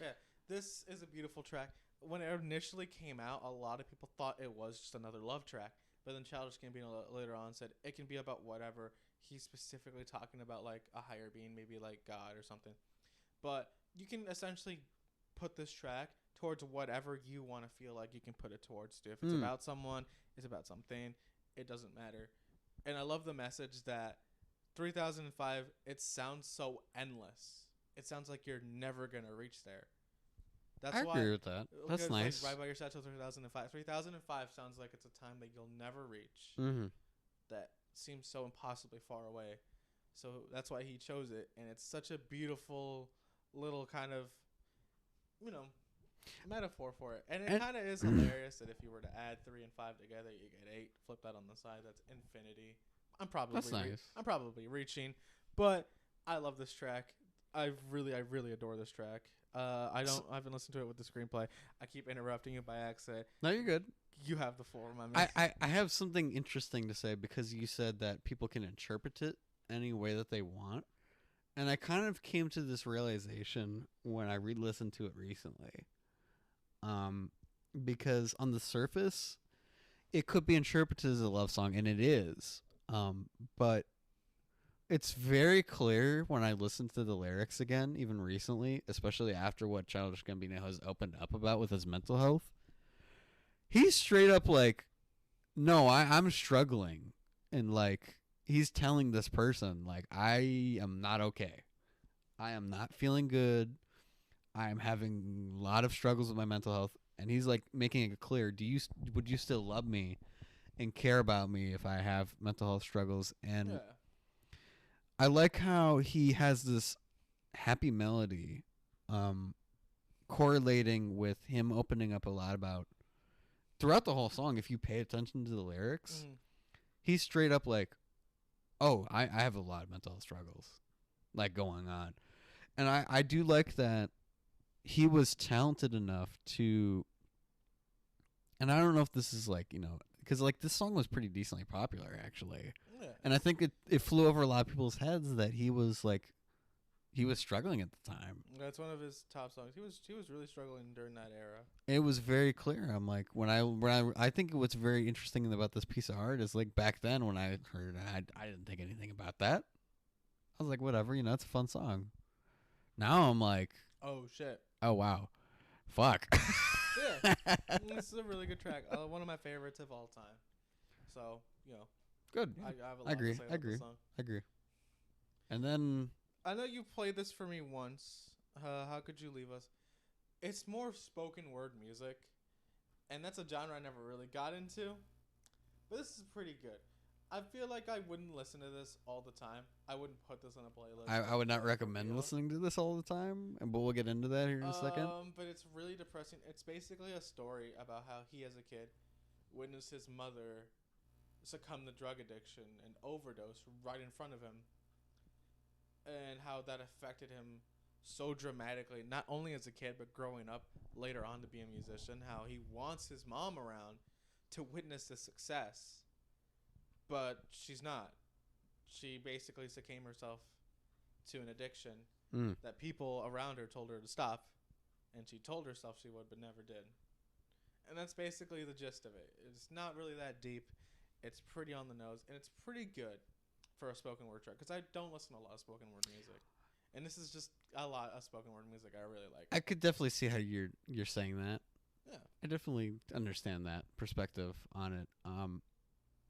Yeah, this is a beautiful track. When it initially came out, a lot of people thought it was just another love track. But then Childish Gambino later on said it can be about whatever. He's specifically talking about like a higher being, maybe like God or something. But you can essentially put this track towards whatever you want to feel like you can put it towards. If it's about someone, it's about something, it doesn't matter. And I love the message that 3005, it sounds so endless. It sounds like you're never going to reach there. I agree with that. That's nice. Like, right by your side till 3005. 3005 sounds like it's a time that you'll never reach. Mm-hmm. That seems so impossibly far away. So that's why he chose it. And it's such a beautiful little kind of, you know, metaphor for it. And it And kind of is hilarious that if you were to add 3 and 5 together, you get 8. Flip that on the side, that's infinity. that's nice. I'm probably reaching, but I love this track. I really adore this track. I haven't listened to it with the screenplay. I keep interrupting you by accident. No, you're good. You have the floor, my man. I have something interesting to say because you said that people can interpret it any way that they want. And I kind of came to this realization when I re-listened to it recently. Because on the surface, it could be interpreted as a love song, and it is. But it's very clear when I listen to the lyrics again, even recently, especially after what Childish Gambino has opened up about with his mental health. He's straight up like, no, I'm struggling. And like, he's telling this person, like, I am not okay. I am not feeling good. I am having a lot of struggles with my mental health. And he's like making it clear, would you still love me and care about me if I have mental health struggles? And Yeah. I like how he has this happy melody correlating with him opening up a lot about throughout the whole song. If you pay attention to the lyrics, he's straight up like, oh, I have a lot of mental health struggles like going on. And I do like that he was talented enough to, and I don't know if this is like, because like this song was pretty decently popular actually. Yeah. And I think it flew over a lot of people's heads that he was struggling at the time. That's one of his top songs. He was really struggling during that era. It was very clear. I'm like, I think what's very interesting about this piece of art is like back then when I heard it, I didn't think anything about that. I was like, whatever, it's a fun song. Now I'm like, Oh shit. oh wow, fuck. Yeah. This is a really good track. One of my favorites of all time. So, Good. I have a lot I agree. to say I about agree. the song. I agree. And then I know you played this for me once. How could you leave us? It's more spoken word music, and that's a genre I never really got into. But this is pretty good. I feel like I wouldn't listen to this all the time. I wouldn't put this on a playlist. I would not recommend listening to this all the time, but we'll get into that here in a second. But it's really depressing. It's basically a story about how he, as a kid, witnessed his mother succumb to drug addiction and overdose right in front of him, and how that affected him so dramatically, not only as a kid, but growing up later on to be a musician, how he wants his mom around to witness the success, but she's not. She basically succumbed herself to an addiction that people around her told her to stop, and she told herself she would, but never did. And that's basically the gist of it. It's not really that deep. It's pretty on the nose, and it's pretty good for a spoken word track, because I don't listen to a lot of spoken word music. And this is just a lot of spoken word music I really like. I could definitely see how you're saying that. Yeah. I definitely understand that perspective on it.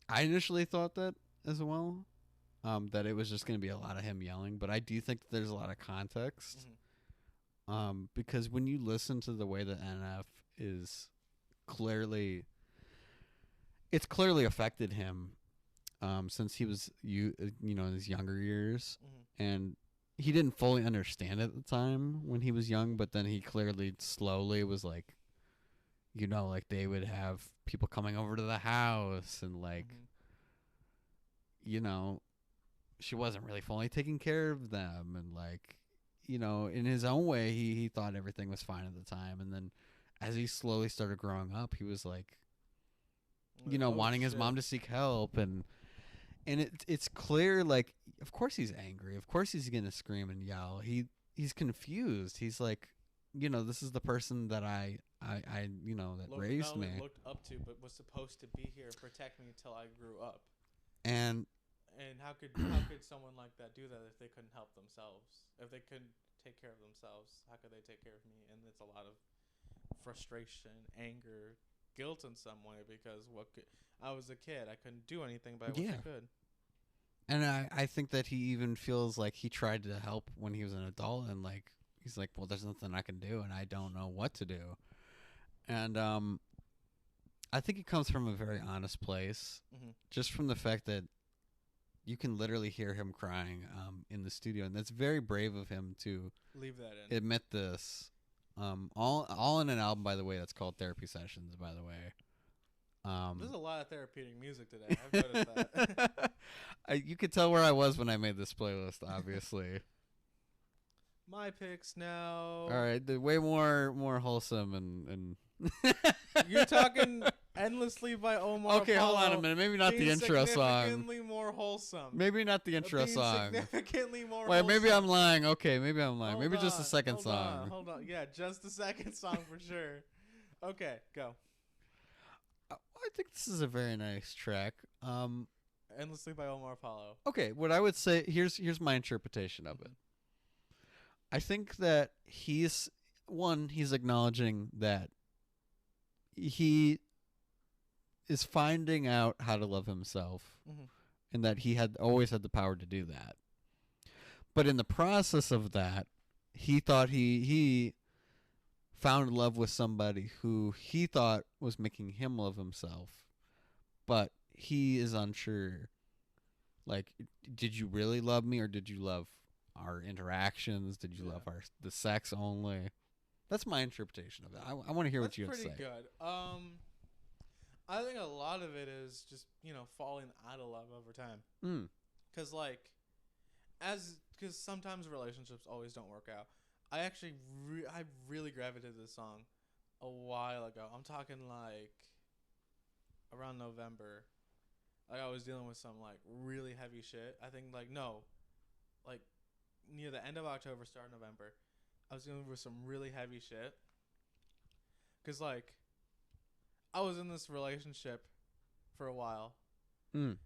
I initially thought that as well, that it was just going to be a lot of him yelling, but I do think that there's a lot of context. Because when you listen to the way that NF is clearly affected him since he was in his younger years, and he didn't fully understand at the time when he was young, but then he clearly slowly was like, like they would have people coming over to the house and like, she wasn't really fully taking care of them, and like, in his own way, he thought everything was fine at the time, and then as he slowly started growing up, he was like, wanting his mom to seek help, and it's clear, like, of course he's angry, of course he's gonna scream and yell. He's confused. He's like, this is the person that I raised me, looked up to, but was supposed to be here and protect me until I grew up. And how could someone like that do that if they couldn't help themselves? If they couldn't take care of themselves, how could they take care of me? And it's a lot of frustration, anger, guilt in some way, because I was a kid. I couldn't do anything, but I wish I could. And I think that he even feels like he tried to help when he was an adult, and like he's like, well, there's nothing I can do, and I don't know what to do. And I think it comes from a very honest place, just from the fact that you can literally hear him crying in the studio, and that's very brave of him to Leave that in. admit this. All in an album, by the way, that's called Therapy Sessions, by the way. There's a lot of therapeutic music today. I've noticed that. You could tell where I was when I made this playlist, obviously. My picks now. All right, way more wholesome and You're talking Endlessly by Omar Okay, Apollo, hold on a minute. Maybe not the intro song. Significantly more wholesome. Maybe not the intro song. Significantly more Wait, wholesome. Maybe I'm lying. Okay, maybe I'm lying. Hold Maybe just the on, second hold song. Hold on. Yeah, just the second song for sure. Okay, go. I think this is a very nice track. Endlessly by Omar Apollo. Okay, what I would say, here's my interpretation of it. I think that he's acknowledging that he is finding out how to love himself, and that he had always had the power to do that. But in the process of that, he thought he found love with somebody who he thought was making him love himself, but he is unsure. Like, did you really love me, or did you love our interactions? Did you love the sex only? That's my interpretation of it. I want to hear what you have to say. That's pretty good. I think a lot of it is just, falling out of love over time. Because, because sometimes relationships always don't work out. I actually, I really gravitated to this song a while ago. I'm talking, around November. I was dealing with some, really heavy shit. I think, near the end of October, start of November, I was dealing with some really heavy shit. Because, I was in this relationship for a while. And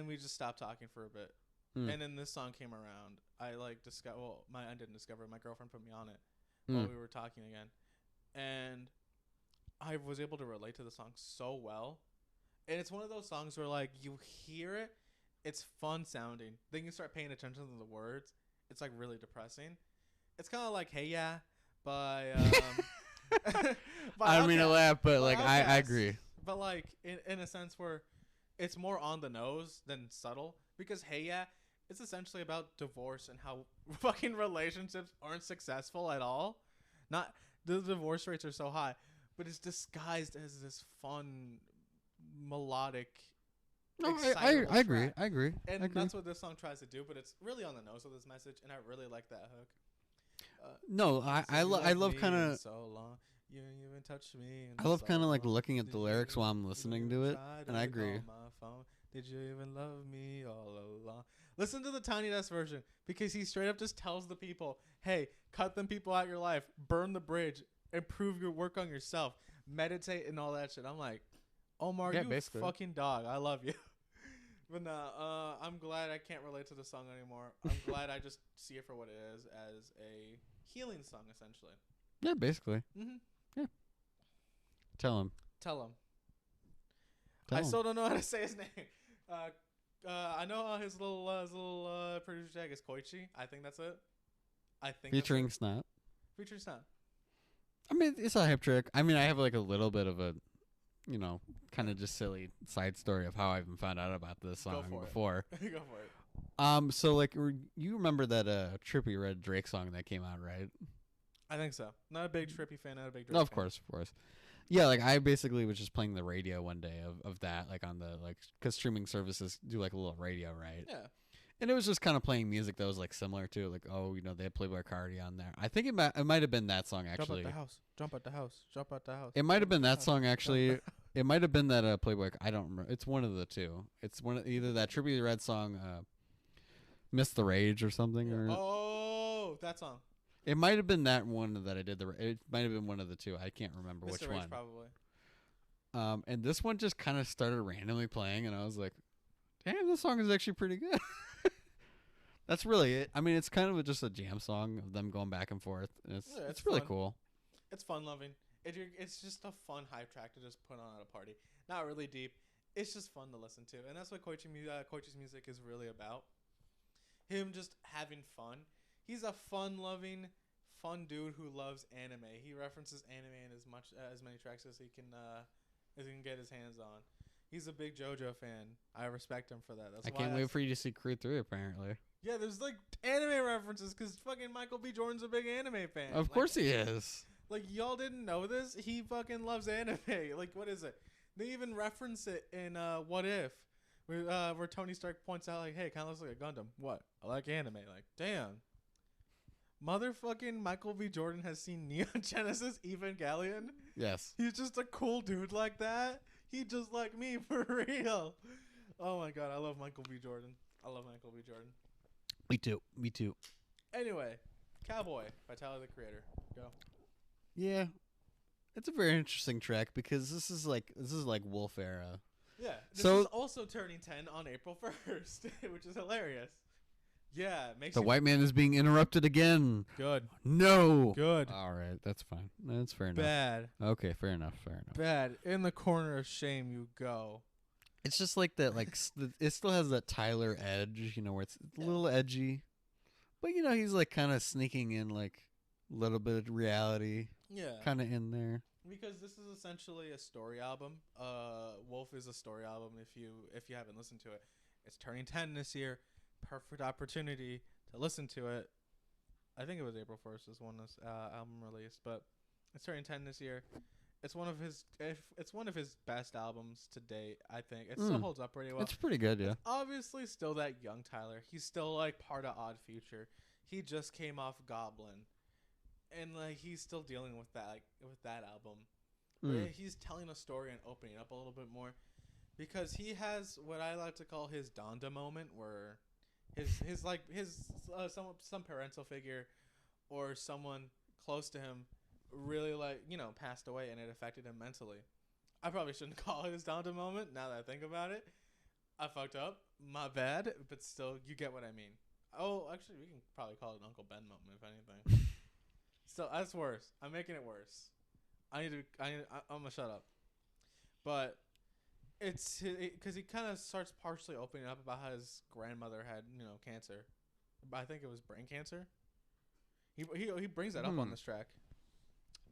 we just stopped talking for a bit. And then this song came around. I, I didn't discover it. My girlfriend put me on it while we were talking again. And I was able to relate to the song so well. And it's one of those songs where, you hear it, it's fun sounding. Then you start paying attention to the words. It's, really depressing. It's kind of like Hey Ya by... I don't mean to laugh, but, I agree. But, in a sense where it's more on the nose than subtle. Because Hey Ya, it's essentially about divorce and how fucking relationships aren't successful at all. Not... The divorce rates are so high. But it's disguised as this fun... melodic, I agree. I agree. And I agree. that's what this song tries to do, but it's really on the nose with this message, and I really like that hook. No, I love kind of. So long, you even touched me. I love kind of looking at the lyrics while I'm listening to it, and I agree. Did you even love me all along? Listen to the Tiny Desk version, because he straight up just tells the people, "Hey, cut them people out your life, burn the bridge, improve your work on yourself, meditate, and all that shit." I'm like, Omar, you basically. Fucking dog. I love you. But no, I'm glad I can't relate to the song anymore. I'm glad I just see it for what it is, as a healing song, essentially. Yeah, basically. Yeah. Tell him. I still don't know how to say his name. I know his little producer tag is Koichi. I think that's it. Featuring Snap. Featuring Snap. I mean, it's a hype trick. I mean, I have a little bit of a, kind of just silly side story of how I even found out about this song before. Go for it. So you remember that Trippie Red Drake song that came out, right? I think so. Not a big Trippie fan. Not a big Drake. No, of course. Yeah, I basically was just playing the radio one day of that, on the because streaming services do a little radio, right? Yeah. And it was just kind of playing music that was similar to they had Playboy Cardi on there. I think it might have been that song actually. Jump at the house. It might have been that song actually. It might have been that Playboy. I don't remember. It's one of the two. It's either that Trippie Red song, "Miss the Rage" or something, or that song. It might have been that one that I did. It might have been one of the two. I can't remember which Rage, one. Probably. And this one just kind of started randomly playing, and I was like, "Damn, this song is actually pretty good." That's really it. I mean, it's kind of just a jam song of them going back and forth, and it's really cool. It's fun loving. It's just a fun hype track to just put on at a party. Not really deep. It's just fun to listen to, and that's what Koichi's music is really about. Him just having fun. He's a fun-loving, fun dude who loves anime. He references anime in as many tracks as he can get his hands on. He's a big JoJo fan. I respect him for that. That's I why can't wait for you to see Creed 3, apparently. Yeah, there's like anime references because fucking Michael B. Jordan's a big anime fan. Of course he is. Like, y'all didn't know this? He fucking loves anime. Like, what is it? They even reference it in What If, where Tony Stark points out, like, hey, kind of looks like a Gundam. What? I like anime. Like, damn. Motherfucking Michael B. Jordan has seen Neon Genesis Evangelion. Yes. He's just a cool dude like that. He just like me, for real. Oh, my God. I love Michael B. Jordan. I love Michael B. Jordan. Me too. Me too. Anyway, Cowboy by Tyler, the Creator. Go. Yeah. It's a very interesting track because this is like Wolf era. Yeah. This So- is also turning 10 on April 1st, which is hilarious. Yeah, makes The you white man is being interrupted again. good. No. Good. All right, that's fine. That's fair enough. Bad. Okay, fair enough. Fair enough. Bad. In the corner of shame you go. It's just like that. Like it still has that Tyler edge, you know, where it's a little edgy, but you know he's like kind of sneaking in like a little bit of reality, Yeah. kind of in there. Because this is essentially a story album. Wolf is a story album. If you haven't listened to it, it's turning 10 this year. Perfect opportunity to listen to it. I think it was April 1st is when this album released, but it's turning 10 this year. It's one of his best albums to date. I think it still holds up pretty well. It's pretty good, yeah. It's obviously still that young Tyler. He's still like part of Odd Future. He just came off Goblin, and like he's still dealing with that with that album. Where he's telling a story and opening up a little bit more, because he has what I like to call his Donda moment, where his some parental figure or someone close to him really passed away and it affected him mentally. I probably shouldn't call it his Donda moment now that I think about it. I fucked up. My bad. But still, you get what I mean. Oh, actually, we can probably call it an Uncle Ben moment, if anything. So that's worse. I'm making it worse. I'm gonna shut up. But it's because he kind of starts partially opening up about how his grandmother had cancer. I think it was brain cancer. He brings that up on this track.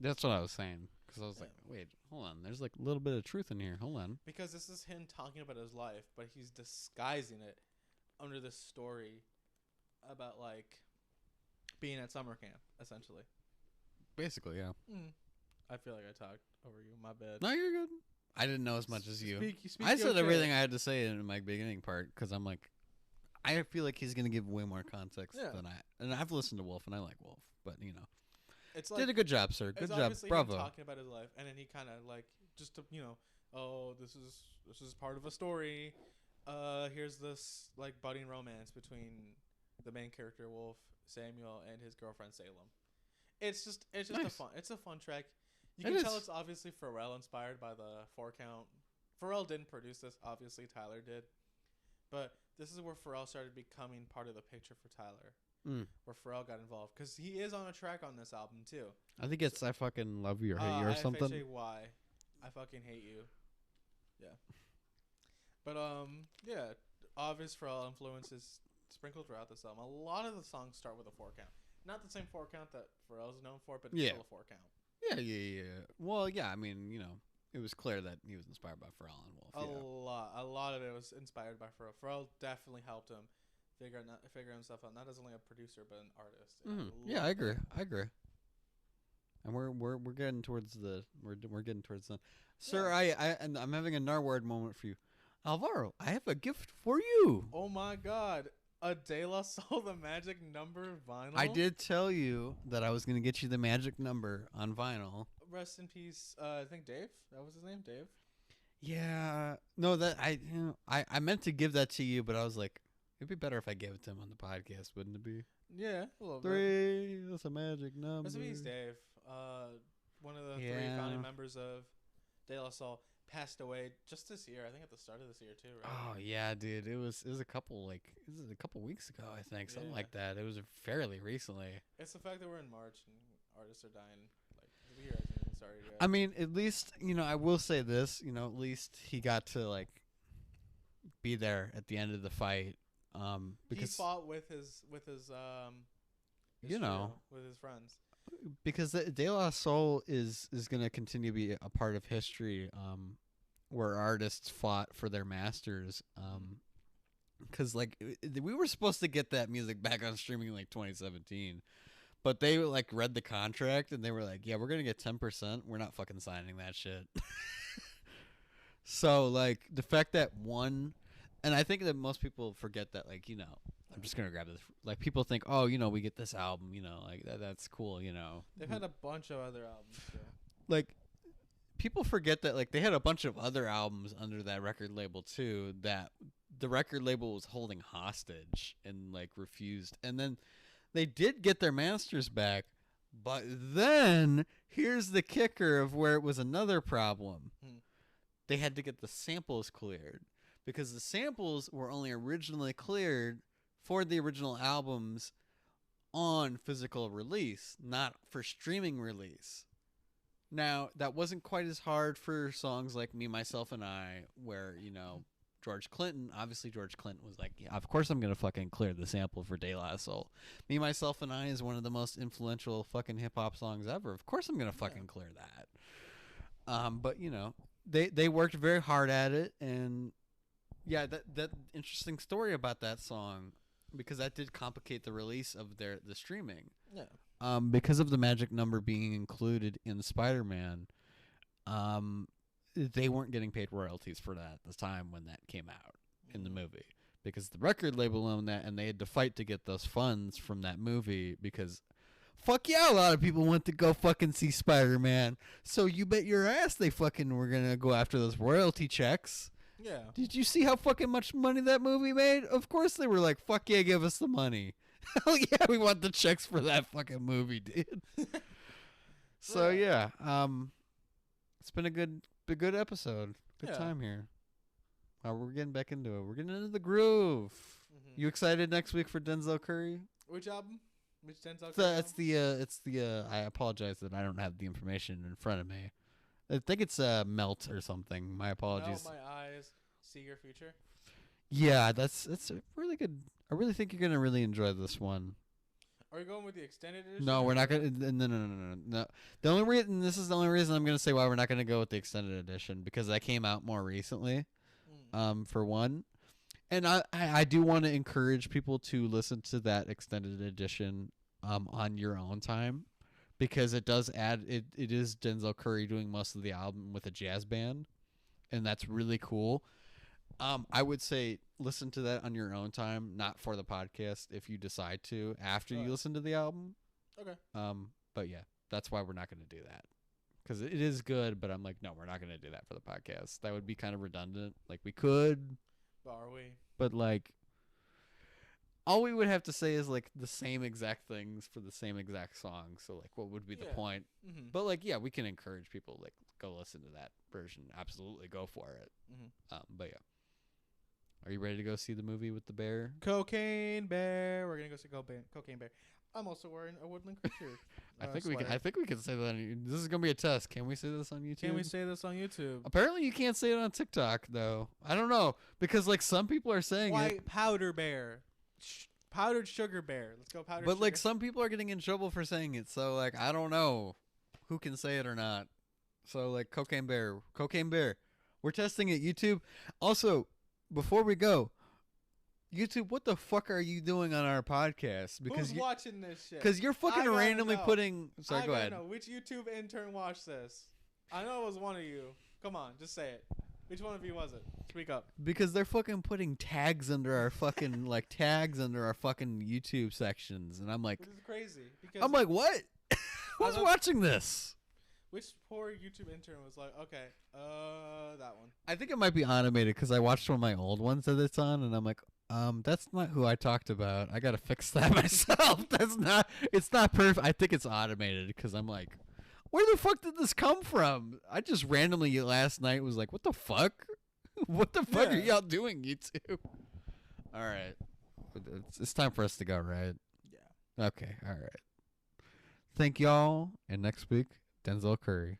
That's what I was saying. Because I was like, wait, hold on. There's like a little bit of truth in here. Hold on. Because this is him talking about his life, but he's disguising it under this story about like being at summer camp, essentially. Basically, yeah. I feel like I talked over you. My bad. No, you're good. I didn't know as much as you. Speak I said your everything shit. I had to say in my beginning part because I'm like, I feel like he's gonna give way more context than and I've listened to Wolf and I like Wolf, but It's like, did a good job, sir. Good it's job, obviously bravo. him talking about his life, and then he kind of like just to, oh, this is part of a story. Here's this like budding romance between the main character Wolf, Samuel, and his girlfriend Salem. It's just nice. It's a fun track. You can tell it's obviously Pharrell inspired by the 4-count. Pharrell didn't produce this, obviously Tyler did, but this is where Pharrell started becoming part of the picture for Tyler. Where Pharrell got involved, because he is on a track on this album too. I think it's I fucking love you or hate you or something. IFHAY, I fucking hate you. Yeah. But yeah, obvious Pharrell influences sprinkled throughout this album. A lot of the songs start with a 4-count. Not the same 4-count that Pharrell's known for, but it's still a 4-count. Yeah. Well, yeah, I mean, it was clear that he was inspired by Pharrell and Wolf. A lot of it was inspired by Pharrell. Pharrell definitely helped him figure himself out, not as only a producer but an artist. Yeah, I agree. And we're getting towards the we're getting towards the sir. And I'm having a Narwhal moment for you, Alvaro. I have a gift for you. Oh my God. A De La Soul the Magic Number vinyl. I did tell you that I was gonna get you the magic number on vinyl. Rest in peace. I think Dave. That was his name, Dave. Yeah. No, that I meant to give that to you, but I was like, it'd be better if I gave it to him on the podcast, wouldn't it be? Yeah, a little bit. 3. That's a magic number. Rest in peace, Dave. One of the 3 founding members of De La Soul passed away just this year. I think at the start of this year too, right? Oh yeah, dude. It was a couple weeks ago, I think, something like that. It was fairly recently. It's the fact that we're in March and artists are dying. Like the year hasn't even started yet. I mean, at least I will say this. At least he got to like be there at the end of the fight. Because he fought with his with his friends. Because De La Soul is going to continue to be a part of history. where artists fought for their masters. Because like we were supposed to get that music back on streaming in like 2017, but they like read the contract and they were like, yeah, we're gonna get 10%. We're not fucking signing that shit. So like the fact that one, and I think that most people forget that, like, you know, I'm just gonna grab this. Like people think, oh, you know, we get this album, you know, like that's cool, you know. They've had a bunch of other albums too. Like people forget that like they had a bunch of other albums under that record label too that the record label was holding hostage and like refused. And then they did get their masters back, but then here's the kicker of where it was another problem. They had to get the samples cleared because the samples were only originally cleared for the original albums on physical release, not for streaming release. Now, that wasn't quite as hard for songs like Me, Myself, and I, where, you know, George Clinton was like, yeah, of course I'm going to fucking clear the sample for De La Soul. Me, Myself, and I is one of the most influential fucking hip-hop songs ever. Of course I'm going to fucking clear that. But, you know, they worked very hard at it, and yeah, that interesting story about that song, because that did complicate the release of the streaming. Yeah. Because of the magic number being included in Spider-Man, they weren't getting paid royalties for that at the time when that came out in the movie, because the record label owned that, and they had to fight to get those funds from that movie because fuck yeah, a lot of people went to go fucking see Spider-Man. So you bet your ass they fucking were going to go after those royalty checks. Yeah. Did you see how fucking much money that movie made? Of course they were like, fuck yeah, give us the money. Hell yeah, we want the checks for that fucking movie, dude. So yeah, it's been a good episode. Good time here. We're getting back into it. We're getting into the groove. Mm-hmm. You excited next week for Denzel Curry? Which album? Which Denzel Curry? It's the I apologize that I don't have the information in front of me. I think it's Melt or something. My apologies. Melt my eyes, see your future. Yeah, that's a really good. I really think you're gonna really enjoy this one. Are we going with the extended edition? No, we're not gonna. No. The only reason this is the only reason I'm gonna say why we're not gonna go with the extended edition, because that came out more recently. For one, and I do want to encourage people to listen to that extended edition on your own time, because it does add it is Denzel Curry doing most of the album with a jazz band, and that's really cool. I would say listen to that on your own time, not for the podcast if you decide to after you listen to the album. Okay. But yeah, that's why we're not going to do that, because it is good, but I'm like, no, we're not going to do that for the podcast. That would be kind of redundant. Like, we could. But are we? But like, all we would have to say is like the same exact things for the same exact song. So like, what would be the point? Mm-hmm. But like, yeah, we can encourage people, like, go listen to that version. Absolutely, go for it. Mm-hmm. But yeah. Are you ready to go see the movie with the bear? Cocaine Bear. We're gonna go see Cocaine Bear. I'm also wearing a woodland creature. I think we can say that. This is gonna be a test. Can we say this on YouTube? Can we say this on YouTube? Apparently, you can't say it on TikTok though. I don't know, because like some people are saying White powder bear, powdered sugar bear. Let's go powdered. But like some people are getting in trouble for saying it. So like I don't know who can say it or not. So like Cocaine Bear. We're testing it. YouTube. Also, before we go, YouTube, what the fuck are you doing on our podcast? Because who's watching this shit? Because you're fucking randomly putting. Sorry, go ahead. Know. Which YouTube intern watched this? I know it was one of you. Come on, just say it. Which one of you was it? Speak up. Because they're fucking putting tags under our fucking YouTube sections, and I'm like, this is crazy. I'm like, what? Who's watching this? Which poor YouTube intern was like, okay, that one. I think it might be automated, because I watched one of my old ones that it's on, and I'm like, that's not who I talked about. I gotta fix that myself. It's not perfect. I think it's automated, because I'm like, where the fuck did this come from? I just randomly last night was like, what the fuck? What the fuck are y'all doing, YouTube? All right. It's time for us to go, right? Yeah. Okay, all right. Thank y'all, and next week, Denzel Curry.